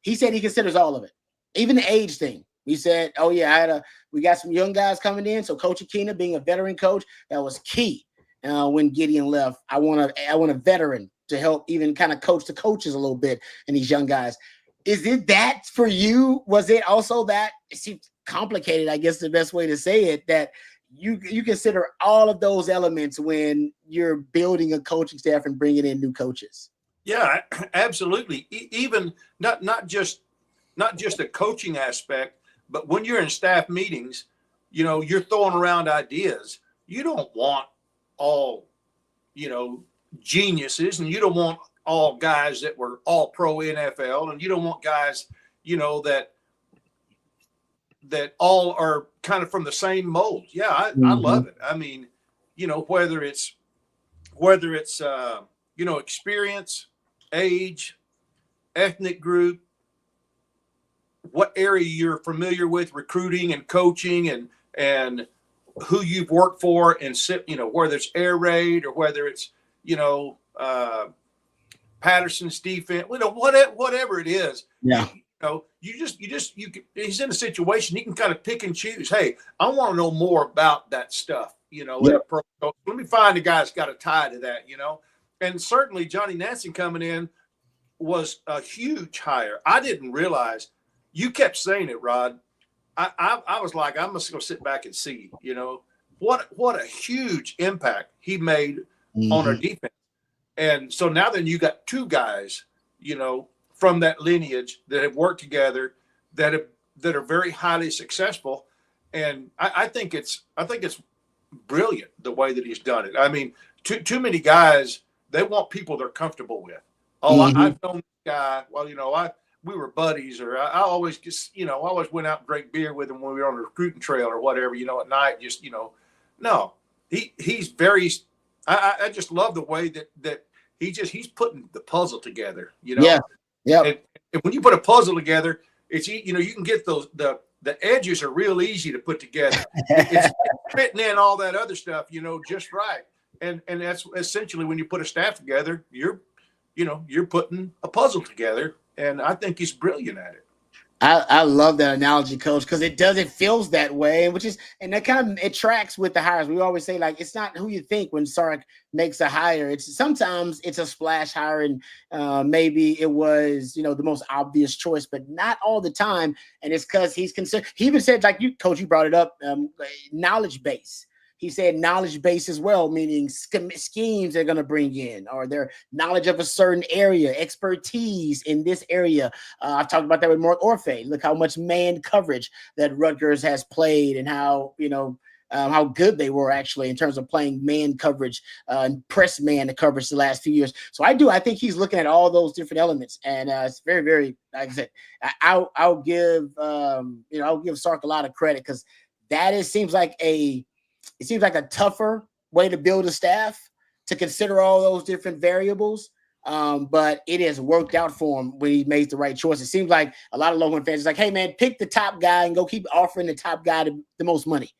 He said he considers all of it, even the age thing. We said, oh yeah, we got some young guys coming in. So Coach Akina, being a veteran coach, that was key when Gideon left. I want a veteran to help even kind of coach the coaches a little bit and these young guys. Is it that for you? Was it also that it seems complicated? I guess the best way to say it, that you consider all of those elements when you're building a coaching staff and bringing in new coaches. Yeah, absolutely. Even not just a coaching aspect, but when you're in staff meetings, you're throwing around ideas. You don't want all, geniuses, and you don't want all guys that were all pro NFL, and you don't want guys, that all are kind of from the same mold. Yeah, I love it. I mean, whether it's experience, age, ethnic group, what area you're familiar with, recruiting and coaching, and who you've worked for, and whether it's air raid or whether it's Patterson's defense, whatever it is. Yeah. He's in a situation he can kind of pick and choose. Hey, I want to know more about that stuff. Let me find a guy that's got a tie to that. And certainly Johnny Nansen coming in was a huge hire. I didn't realize. You kept saying it, Rod. I was like, I'm just going to sit back and see, what a huge impact he made on our defense. And so now then you got two guys, from that lineage that have worked together, that are very highly successful. And I think it's brilliant the way that he's done it. I mean, too many guys, they want people they're comfortable with. Oh, I've known this guy. Well, we were buddies, or I always just, I always went out and drank beer with him when we were on a recruiting trail or whatever, at night, just, no, he's very, I just love the way that he's putting the puzzle together, Yeah. And when you put a puzzle together, it's, you can get those, the edges are real easy to put together. It's fitting in all that other stuff, just right. And that's essentially when you put a staff together, you're putting a puzzle together. And I think he's brilliant at it. I love that analogy, Coach, because it feels that way, and that kind of it tracks with the hires. We always say, like, it's not who you think when Sark makes a hire. Sometimes it's a splash hire, and maybe it was the most obvious choice, but not all the time. And it's because he's concerned. He even said, like you, Coach, you brought it up, knowledge base. He said knowledge base as well, meaning schemes they're going to bring in, or their knowledge of a certain area, expertise in this area. I've talked about that with Mark Orfe. Look how much man coverage that Rutgers has played, and how good they were actually in terms of playing man coverage and press man coverage the last few years. So I think he's looking at all those different elements, and it's very, very, like I said, I'll give Sark a lot of credit, because seems like a tougher way to build a staff, to consider all those different variables. but it has worked out for him when he made the right choice. It seems like a lot of Longhorn fans is like, hey, man, pick the top guy and go keep offering the top guy the most money.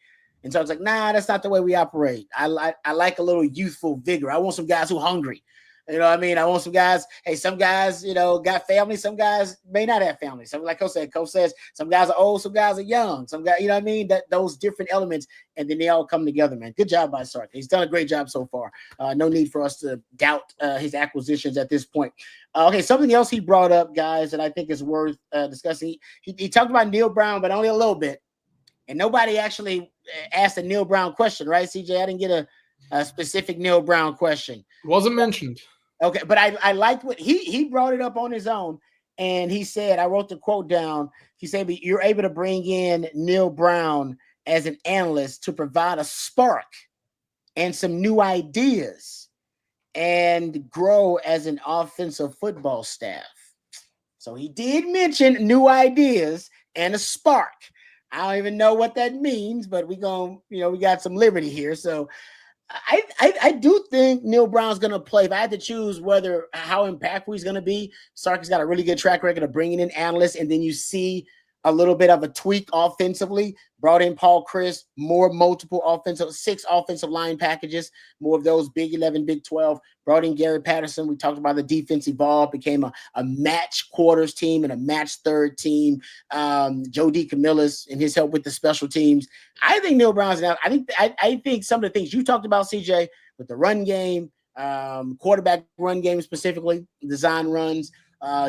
And so it's like, nah, that's not the way we operate. I like a little youthful vigor. I want some guys who are hungry. You know what I mean? I want some guys. Hey, some guys, got family. Some guys may not have family. Some, like Coach says, some guys are old, some guys are young. Some guys, you know what I mean? That those different elements, and then they all come together, man. Good job by Sark. He's done a great job so far. No need for us to doubt his acquisitions at this point. Okay, something else he brought up, guys, that I think is worth discussing. He talked about Neil Brown, but only a little bit. And nobody actually asked a Neil Brown question, right, CJ? I didn't get a specific Neil Brown question. Wasn't mentioned. Okay, but I liked what he brought it up on his own, and he said, I wrote the quote down. He said, you're able to bring in Neil Brown as an analyst to provide a spark and some new ideas and grow as an offensive football staff. So he did mention new ideas and a spark. I don't even know what that means, but we got some liberty here. So I do think Neil Brown's going to play. If I had to choose how impactful he's going to be, Sark has got a really good track record of bringing in analysts, and then you see a little bit of a tweak offensively. Brought in Paul Chris, multiple 6 offensive line packages, more of those Big 11, Big 12. Brought in Gary Patterson. We talked about the defense evolved, became a match quarters team and a match third team. Joe DeCamillis and his help with the special teams. I think Neil Brown's now. I think some of the things you talked about, CJ, with the run game, quarterback run game specifically, design runs,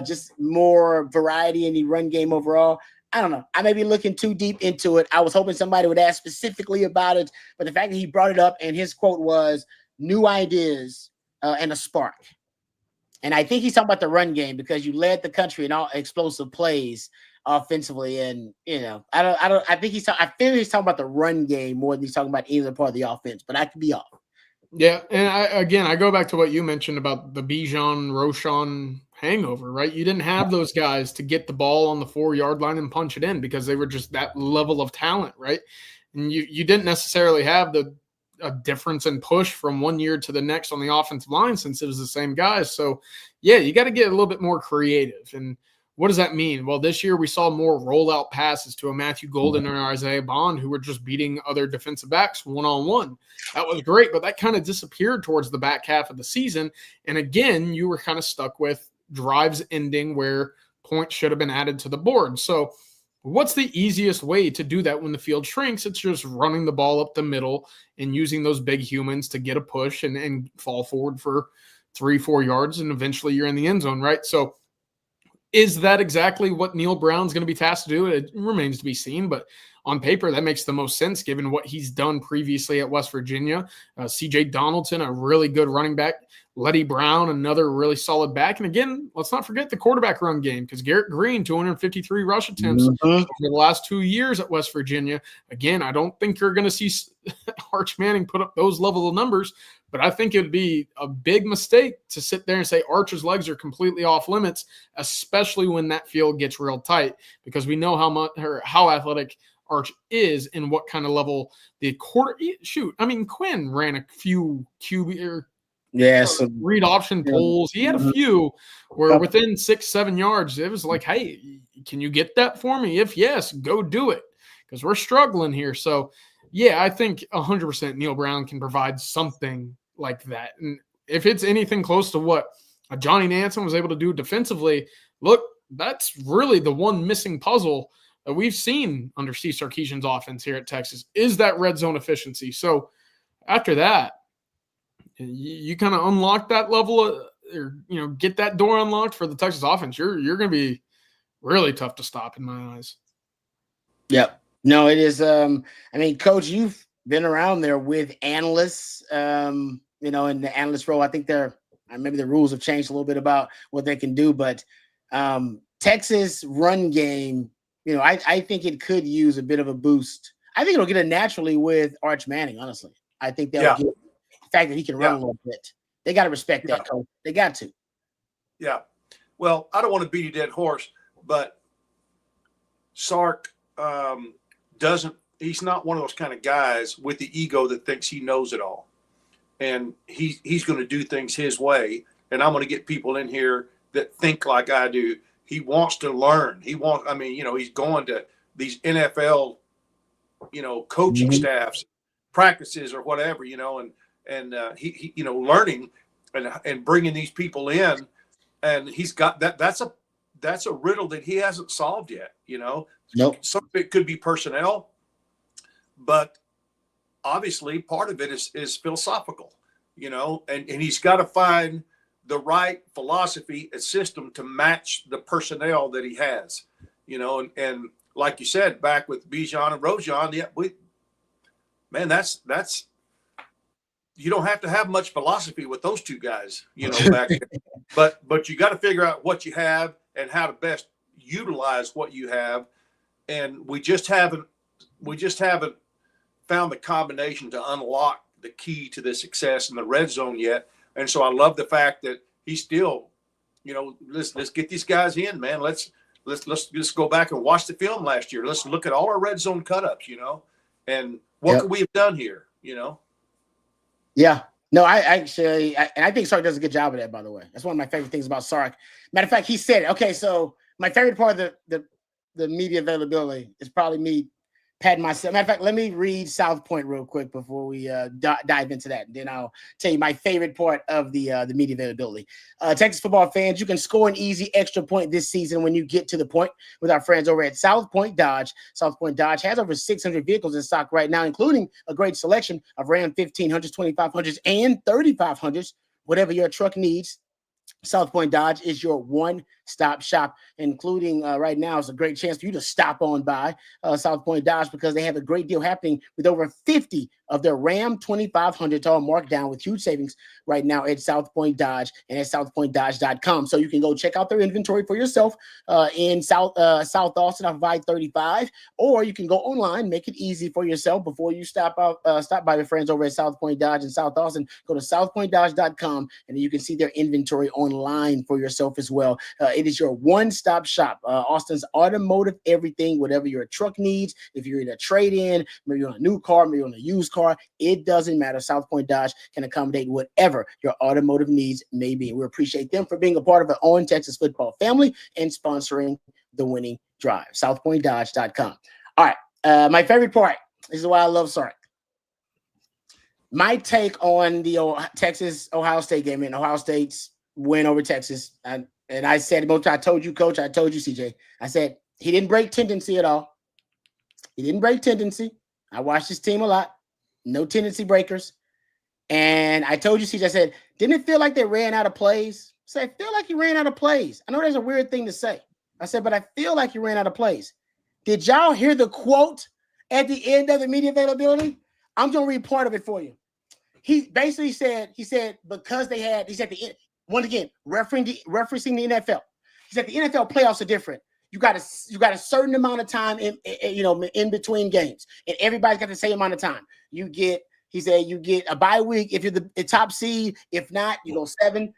just more variety in the run game overall. I don't know. I may be looking too deep into it. I was hoping somebody would ask specifically about it, but the fact that he brought it up and his quote was new ideas and a spark. And I think he's talking about the run game because you led the country in all explosive plays offensively. And, I feel he's talking about the run game more than he's talking about either part of the offense, but I could be off. Yeah, and I go back to what you mentioned about the Bijan, Roschon hangover, right? You didn't have those guys to get the ball on the 4-yard line and punch it in because they were just that level of talent, right? And you didn't necessarily have a difference in push from one year to the next on the offensive line since it was the same guys. So, yeah, you got to get a little bit more creative. And what does that mean? Well, this year we saw more rollout passes to a Matthew Golden or Isaiah Bond who were just beating other defensive backs one-on-one. That was great, but that kind of disappeared towards the back half of the season. And again, you were kind of stuck with drives ending where points should have been added to the board. So what's the easiest way to do that when the field shrinks? It's just running the ball up the middle and using those big humans to get a push and fall forward for 3-4 yards, and eventually you're in the end zone, right? So is that exactly what Neil Brown's going to be tasked to do? It remains to be seen, but on paper, that makes the most sense given what he's done previously at West Virginia. C.J. Donaldson, a really good running back. Letty Brown, another really solid back. And again, let's not forget the quarterback run game because Garrett Green, 253 rush attempts over the last 2 years at West Virginia. Again, I don't think you're going to see Arch Manning put up those level of numbers, but I think it would be a big mistake to sit there and say Arch's legs are completely off limits, especially when that field gets real tight, because we know how athletic Arch is and what kind of level Quinn ran a few QB read option pulls. He had a few where within 6-7 yards, it was like, hey, can you get that for me? If yes, go do it because we're struggling here. So, yeah, I think 100% Neil Brown can provide something like that. And if it's anything close to what Johnny Nansen was able to do defensively, look, that's really the one missing puzzle that we've seen under Steve Sarkisian's offense here at Texas is that red zone efficiency. So after that, you kind of unlock that level get that door unlocked for the Texas offense. You're going to be really tough to stop in my eyes. Yep. No, it is. Coach, you've been around there with analysts, in the analyst role. I think maybe the rules have changed a little bit about what they can do, but Texas run game, I think it could use a bit of a boost. I think it'll get it naturally with Arch Manning, honestly. I think that'll get the fact that he can run a little bit. They got to respect that, coach. They got to. Yeah. Well, I don't want to beat a dead horse, but Sark he's not one of those kind of guys with the ego that thinks he knows it all. And he's going to do things his way. and I'm going to get people in here that think like I do. He wants to learn. He's going to these NFL, coaching staffs, practices or whatever, and he learning and bringing these people in, and he's got that. That's a riddle that he hasn't solved yet. Nope. Some of it could be personnel, but obviously part of it is philosophical, and he's got to find the right philosophy and system to match the personnel that he has, and like you said, back with Bijan and Rojan, that's you don't have to have much philosophy with those two guys, back there. But you got to figure out what you have and how to best utilize what you have. And we just haven't found the combination to unlock the key to the success in the red zone yet. And so I love the fact that he's still, let's get these guys in, man. Let's just go back and watch the film last year. Let's look at all our red zone cut-ups, and what could we have done here, Yeah. No, I think Sark does a good job of that, by the way. That's one of my favorite things about Sark. Matter of fact, he said it. Okay, so my favorite part of the media availability is probably me patting myself. Matter of fact, let me read South Point real quick before we dive into that. And then I'll tell you my favorite part of the media availability. Texas football fans, you can score an easy extra point this season when you get to the point with our friends over at South Point Dodge. South Point Dodge has over 600 vehicles in stock right now, including a great selection of Ram 1500s, 2500s, and 3500s. Whatever your truck needs, South Point Dodge is your one-stop shop, including right now is a great chance for you to stop on by South Point Dodge because they have a great deal happening with over 50 of their Ram 2500s all marked down with huge savings right now at South Point Dodge and at southpointdodge.com. So you can go check out their inventory for yourself in South Austin off of I-35, or you can go online, make it easy for yourself before you stop by your friends over at South Point Dodge in South Austin. Go to southpointdodge.com and then you can see their inventory online for yourself as well. It is your one-stop shop. Austin's automotive everything, whatever your truck needs. If you're in a trade-in, maybe you're on a new car, maybe you're on a used car, it doesn't matter. South Point Dodge can accommodate whatever your automotive needs may be. We appreciate them for being a part of the On Texas football family and sponsoring the winning drive. southpointdodge.com. All right. My favorite part, this is why I love Sark. My take on the Texas-Ohio State game and Ohio State's win over Texas. And I said, I told you, Coach, I told you, CJ. I said, he didn't break tendency at all. He didn't break tendency. I watched his team a lot. No tendency breakers. And I told you, CJ, I said, didn't it feel like they ran out of plays? I said, I feel like he ran out of plays. I know that's a weird thing to say. I said, but I feel like he ran out of plays. Did y'all hear the quote at the end of the media availability? I'm going to read part of it for you. He basically said, because they had, he said, once again, referencing the NFL. He said the NFL playoffs are different. You got a certain amount of time in between games, and everybody's got the same amount of time. He said you get a bye week if you're the top seed. If not, you go 7-7.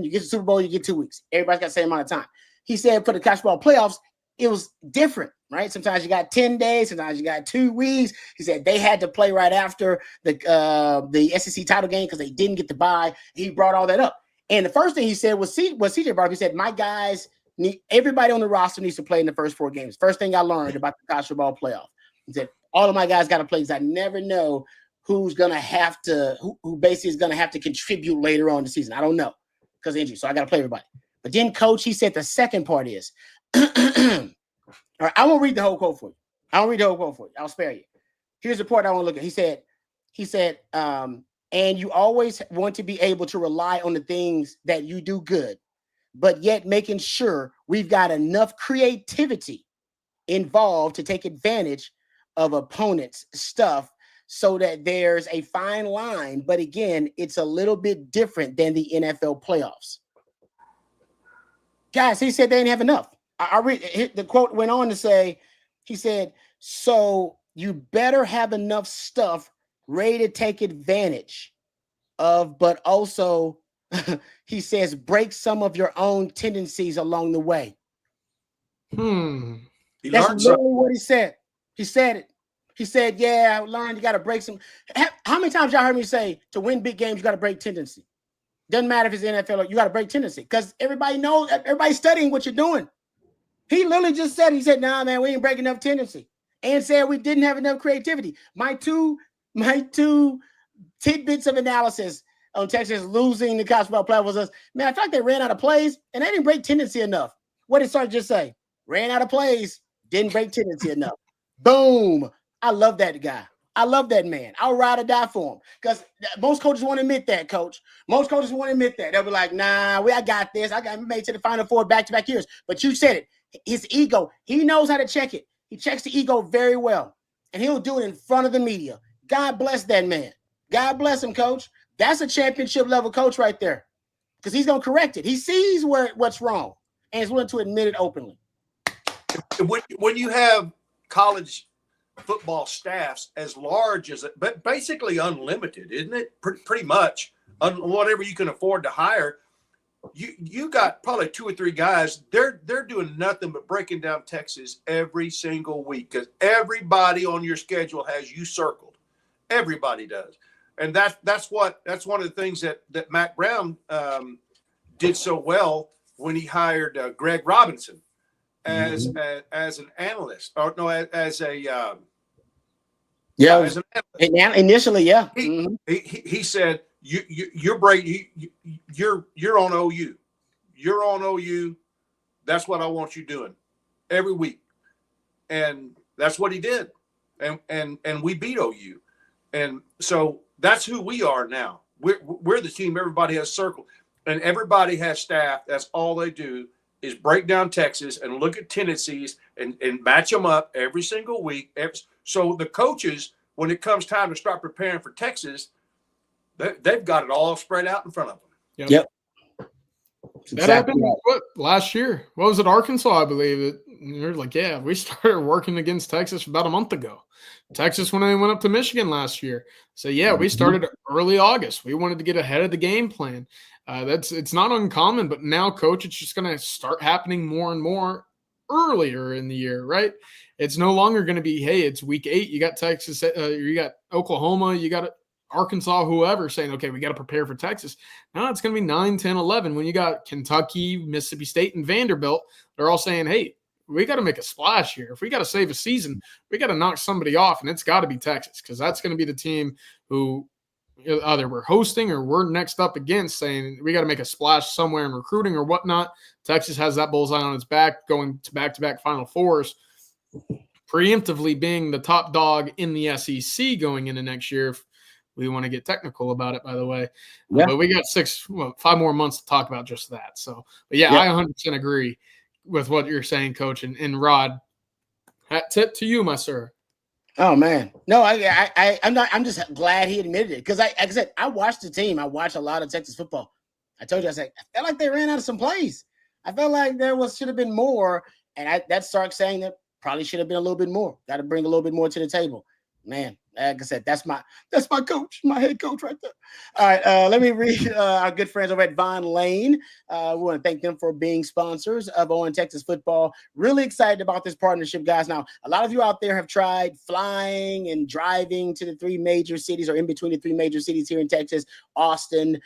You get the Super Bowl, you get 2 weeks. Everybody's got the same amount of time. He said for the college football playoffs, it was different, right? Sometimes you got 10 days, sometimes you got 2 weeks. He said they had to play right after the SEC title game because they didn't get the bye. He brought all that up. And the first thing he said was CJ brought up. He said, my guys everybody on the roster needs to play in the first 4 games. First thing I learned about the college football playoff. He said, all of my guys got to play because I never know who's going to have to, who basically is going to have to contribute later on in the season. I don't know because of injury. So I got to play everybody. But then, Coach, he said the second part is, all right, I won't read the whole quote for you. I'll spare you. Here's the part I want to look at. He said, and you always want to be able to rely on the things that you do good, but yet making sure we've got enough creativity involved to take advantage of opponents' stuff so that there's a fine line. But again, it's a little bit different than the NFL playoffs. Guys, he said they didn't have enough. I read the quote went on to say, he said, so you better have enough stuff ready to take advantage of, but also he says, break some of your own tendencies along the way. That's literally what he said. He said it. He said, yeah, I learned you got to break some. How many times y'all heard me say to win big games, you got to break tendency? Doesn't matter if it's NFL, you got to break tendency because everybody knows, everybody's studying what you're doing. He literally just said, nah, man, we ain't breaking enough tendency. And said we didn't have enough creativity. My two tidbits of analysis on Texas losing the college football playoff was, man, I feel like they ran out of plays and they didn't break tendency enough. What did Sark just say? Ran out of plays, didn't break tendency enough. Boom. I love that guy. I love that man. I'll ride or die for him because most coaches won't admit that, coach. Most coaches won't admit that. They'll be like, nah, I got this. I got made to the Final Four back-to-back years. But you said it. His ego, he knows how to check it. He checks the ego very well, and he'll do it in front of the media. God bless that man. God bless him, coach. That's a championship-level coach right there because he's going to correct it. He sees what's wrong, and is willing to admit it openly. When you have college football staffs as large as it, but basically unlimited, isn't it? Pretty much whatever you can afford to hire. You got probably 2 or 3 guys. They're doing nothing but breaking down Texas every single week because everybody on your schedule has you circled. Everybody does, and that's one of the things that Mac Brown did so well when he hired Greg Robinson as an analyst, or no, as a as an analyst. Initially, yeah. He said you're on OU. You're on OU. That's what I want you doing every week, and that's what he did, and we beat OU, and so that's who we are now. We're the team everybody has circled, and everybody has staff. That's all they do is break down Texas and look at tendencies and match them up every single week. So the coaches, when it comes time to start preparing for Texas, they've got it all spread out in front of them. Yep. That happened last year. What was it, Arkansas, I believe? They're like, yeah, we started working against Texas about a month ago. Texas when they went up to Michigan last year. So, yeah, we started early August. We wanted to get ahead of the game plan. It's not uncommon, but now, Coach, it's just going to start happening more and more earlier in the year, right? It's no longer going to be, hey, it's week 8. You got Texas, you got Oklahoma, you got Arkansas, whoever saying, okay, we got to prepare for Texas. Now it's going to be 9, 10, 11 when you got Kentucky, Mississippi State, and Vanderbilt. They're all saying, hey, we got to make a splash here. If we got to save a season, we got to knock somebody off, and it's got to be Texas because that's going to be the team who either we're hosting or we're next up against saying we got to make a splash somewhere in recruiting or whatnot. Texas has that bullseye on its back going to back-to-back Final Fours, preemptively being the top dog in the SEC going into next year. If we want to get technical about it, by the way. Yeah. But we got 5 more months to talk about just that. So, but yeah, I 100% agree with what you're saying, Coach. And Rod, hat tip to you, my sir. Oh man, no, I'm not. I'm just glad he admitted it because like I said, I watched the team. I watched a lot of Texas football. I told you, I felt like they ran out of some plays. I felt like should have been more, and that's Sark saying that probably should have been a little bit more. Got to bring a little bit more to the table, man. Like I said, that's my coach, my head coach right there. All right, let me read our good friends over at Von Lane. We want to thank them for being sponsors of ON Texas football. Really excited about this partnership, guys. Now, a lot of you out there have tried flying and driving to the 3 major cities or in between the 3 major cities here in Texas, Austin,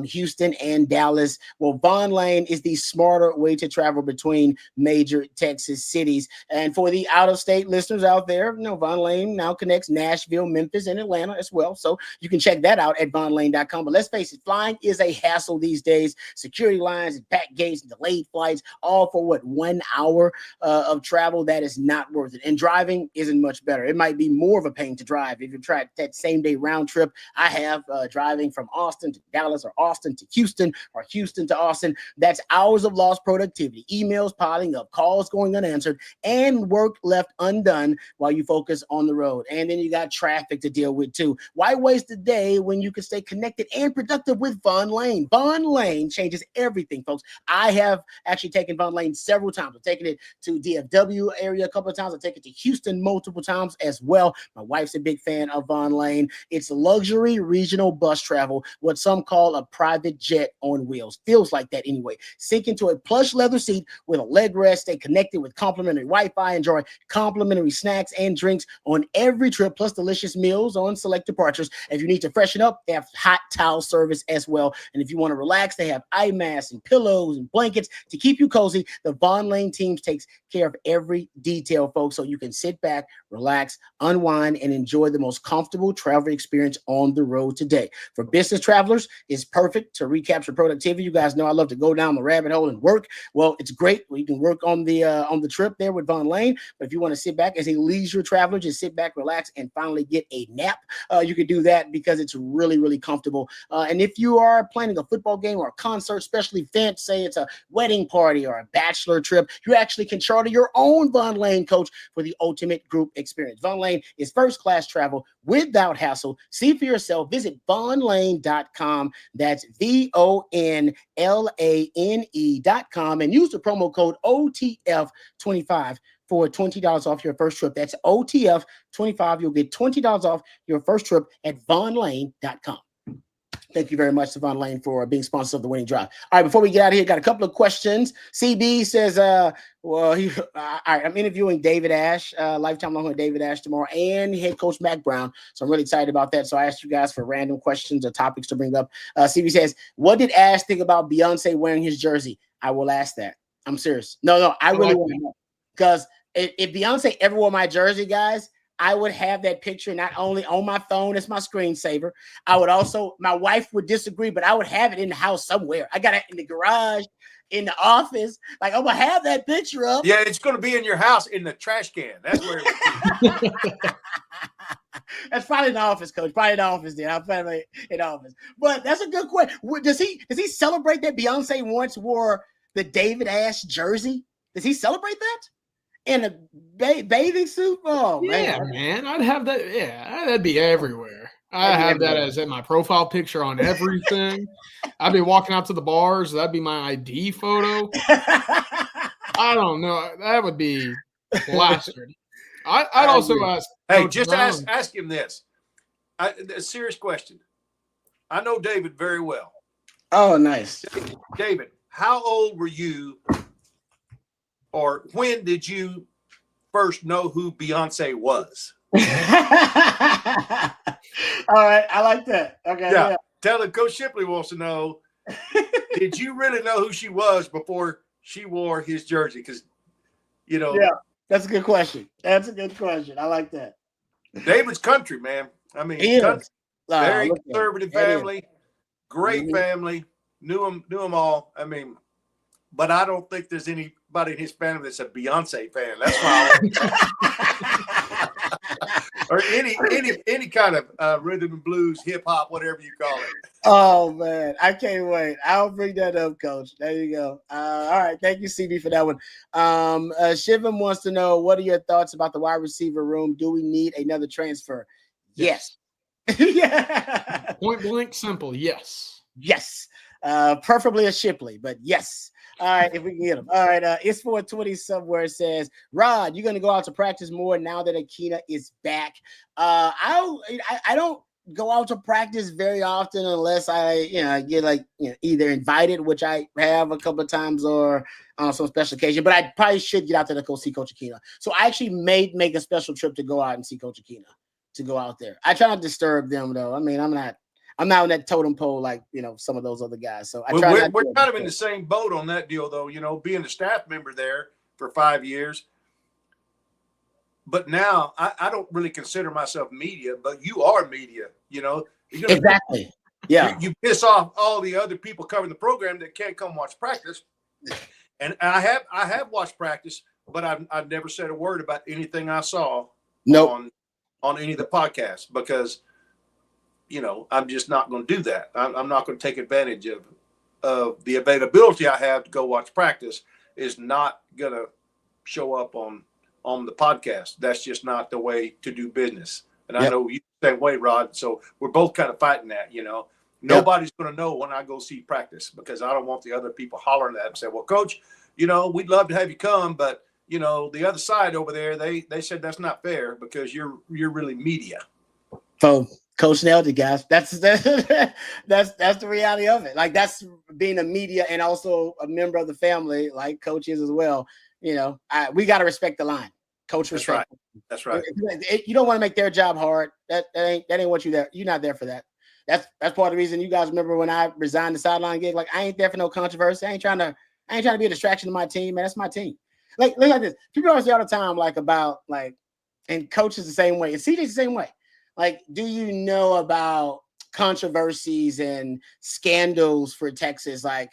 Houston, and Dallas. Well, Von Lane is the smarter way to travel between major Texas cities. And for the out-of-state listeners out there, Von Lane now connects Nashville, Memphis, and Atlanta as well. So you can check that out at vonlane.com. But let's face it, flying is a hassle these days. Security lines and packed gates and delayed flights, all for 1 hour of travel. That is not worth it. And driving isn't much better. It might be more of a pain to drive if you try that same day round trip. I have driving from Austin to Dallas or Austin to Houston or Houston to Austin. That's hours of lost productivity, emails piling up, calls going unanswered, and work left undone while you focus on the road. And then you got traffic to deal with too. Why waste a day when you can stay connected and productive with Von Lane? Von Lane changes everything, folks. I have actually taken Von Lane several times. I've taken it to DFW area a couple of times. I've taken it to Houston multiple times as well. My wife's a big fan of Von Lane. It's luxury regional bus travel, what some call a private jet on wheels. Feels like that anyway. Sink into a plush leather seat with a leg rest. Stay connected with complimentary Wi-Fi. Enjoy complimentary snacks and drinks on every trip, plus the delicious meals on select departures. If you need to freshen up, they have hot towel service as well. And if you want to relax, they have eye masks and pillows and blankets to keep you cozy. The Von Lane team takes care of every detail, folks, so you can sit back, relax, unwind, and enjoy the most comfortable travel experience on the road today. For business travelers, it's perfect to recapture productivity. You guys know I love to go down the rabbit hole and work. Well, it's great. You can work on the trip there with Von Lane. But if you want to sit back as a leisure traveler, just sit back, relax, and finally get a nap, you can do that because it's really, really comfortable. And if you are planning a football game or a concert, special event, say it's a wedding party or a bachelor trip, you actually can charter your own Von Lane coach for the ultimate group experience. Von Lane is first-class travel without hassle. See for yourself. Visit vonlane.com. That's VONLANE.com and use the promo code OTF25 for $20 off your first trip. That's OTF25. You'll get $20 off your first trip at vonlane.com. Thank you very much to Von Lane for being sponsors of the Winning Drive. All right, before we get out of here, got a couple of questions. CB says, I'm interviewing David Ash, lifetime Longhorn David Ash tomorrow, and head coach Mac Brown. So I'm really excited about that. So I asked you guys for random questions or topics to bring up. CB says, what did Ash think about Beyonce wearing his jersey? I will ask that. I'm serious. No, I really want to know. Because if Beyonce ever wore my jersey, guys, I would have that picture not only on my phone as my screensaver. I would also, my wife would disagree, but I would have it in the house somewhere. I got it in the garage, in the office. Like, I'm going to have that picture up. Yeah, it's going to be in your house in the trash can. That's where it That's probably in the office, coach. Probably in the office then. I'm probably in the office. But that's a good question. Does he celebrate that Beyonce once wore the David Ash jersey? Does he celebrate that? In a bathing suit? Oh, yeah, man. I'd have that. Yeah, that'd be everywhere. I have that as in my profile picture on everything. I'd be walking out to the bars. That'd be my ID photo. I don't know. That would be plastered. I'd also ask. Hey, Coach just Brown. ask him this. A serious question. I know David very well. Oh, nice. David, how old were you, or when did you first know who Beyonce was? All right, I like that. Okay. Yeah. Tell him Coach Shipley wants to know, did you really know who she was before she wore his jersey? Because, yeah, that's a good question. That's a good question. I like that. David's country, man. I mean, very conservative family, great family, knew them all. I mean, but I don't think there's anybody in his family that's a Beyonce fan. That's why. Or any kind of rhythm and blues, hip hop, whatever you call it. Oh man, I can't wait. I'll bring that up, Coach. There you go. All right, thank you, CB, for that one. Shivam wants to know, what are your thoughts about the wide receiver room? Do we need another transfer? Yes. Yeah. Point blank, simple. Yes. Yes. Preferably a Shipley, but yes. All right, if we can get him. All right, it's 420 somewhere. Says, Rod, you're going to go out to practice more now that Akina is back. I don't go out to practice very often unless I get either invited, which I have a couple of times, or on some special occasion. But I probably should get out there to go see Coach Akina. So I actually may make a special trip to go out and see Coach Akina, to go out there. I try not to disturb them, though. I mean, I'm not on that totem pole like some of those other guys. So we're kind of in the same boat on that deal, though. Being a staff member there for 5 years, but now I don't really consider myself media, but you are media. Exactly. Yeah, you piss off all the other people covering the program that can't come watch practice, and I have watched practice, but I've never said a word about anything I saw on any of the podcasts, because I'm just not going to do that. I'm not going to take advantage of the availability I have to go watch practice. Is not going to show up on the podcast. That's just not the way to do business. And I know you the same way, Rod. So we're both kind of fighting that. Nobody's going to know when I go see practice, because I don't want the other people hollering at and say, well, Coach, we'd love to have you come, but the other side over there, they said that's not fair because you're really media. So Coach nailed it, guys. That's the reality of it. Like, that's being a media and also a member of the family, like Coach is as well. We got to respect the line. Coach respect. That's right. You don't want to make their job hard. That ain't what you're not there for that. That's part of the reason you guys remember when I resigned the sideline gig. Like, I ain't there for no controversy. I ain't trying to be a distraction to my team, man. That's my team. Like, look at this. People always say all the time, like, about, like, and coaches the same way, and CJ's the same way. Like, do you know about controversies and scandals for Texas? Like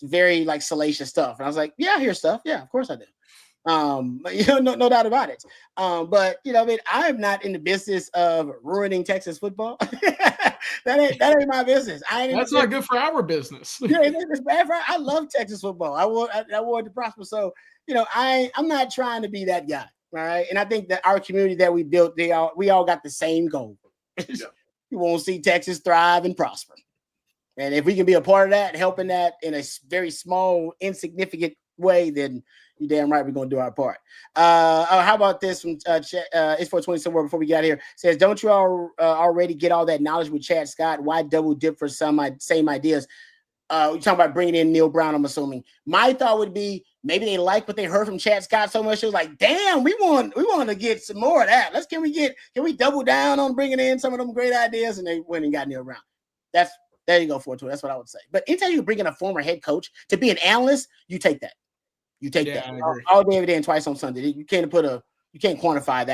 very like salacious stuff. And I was like, yeah, I hear stuff. Yeah, of course I do. No doubt about it. But I mean, I'm not in the business of ruining Texas football. that ain't my business. That's not good for our business. Yeah, it's bad for. I love Texas football. I want it to prosper. So I'm not trying to be that guy. All right, and I think that our community that we built, we all got the same goal. Yeah. We want to see Texas thrive and prosper. And if we can be a part of that, helping that in a very small, insignificant way, then you're damn right we're going to do our part. How about this from it's for 20 somewhere before we get out here? It says, don't you all already get all that knowledge with Chad Scott? Why double dip for some same ideas? You're talking about bringing in Neil Brown, I'm assuming. My thought would be maybe they like what they heard from Chad Scott so much. It was like, damn, we want to get some more of that. Can we double down on bringing in some of them great ideas? And they went and got Neil Brown. There you go, 420. That's what I would say. But anytime you bring in a former head coach to be an analyst, you take that. You take that all day, every day, and twice on Sunday. You can't quantify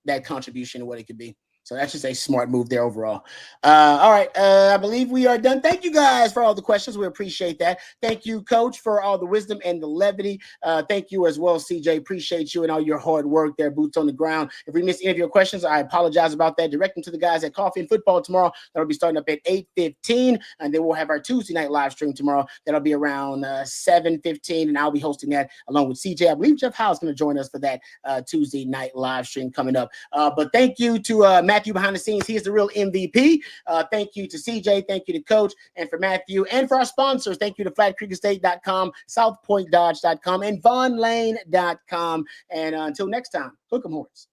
that contribution and what it could be. So that's just a smart move there overall. All right. I believe we are done. Thank you guys for all the questions. We appreciate that. Thank you, Coach, for all the wisdom and the levity. Thank you as well, CJ. Appreciate you and all your hard work there, boots on the ground. If we missed any of your questions, I apologize about that. Direct them to the guys at Coffee and Football tomorrow. That'll be starting up at 8:15. And then we'll have our Tuesday night live stream tomorrow. That'll be around 7:15. And I'll be hosting that along with CJ. I believe Jeff Howe is going to join us for that Tuesday night live stream coming up. But thank you to Matthew behind the scenes. He is the real MVP. Thank you to CJ. Thank you to Coach. And for Matthew. And for our sponsors, thank you to FlatCreekEstate.com, SouthPointDodge.com, and VonLane.com. And until next time, hook 'em horns.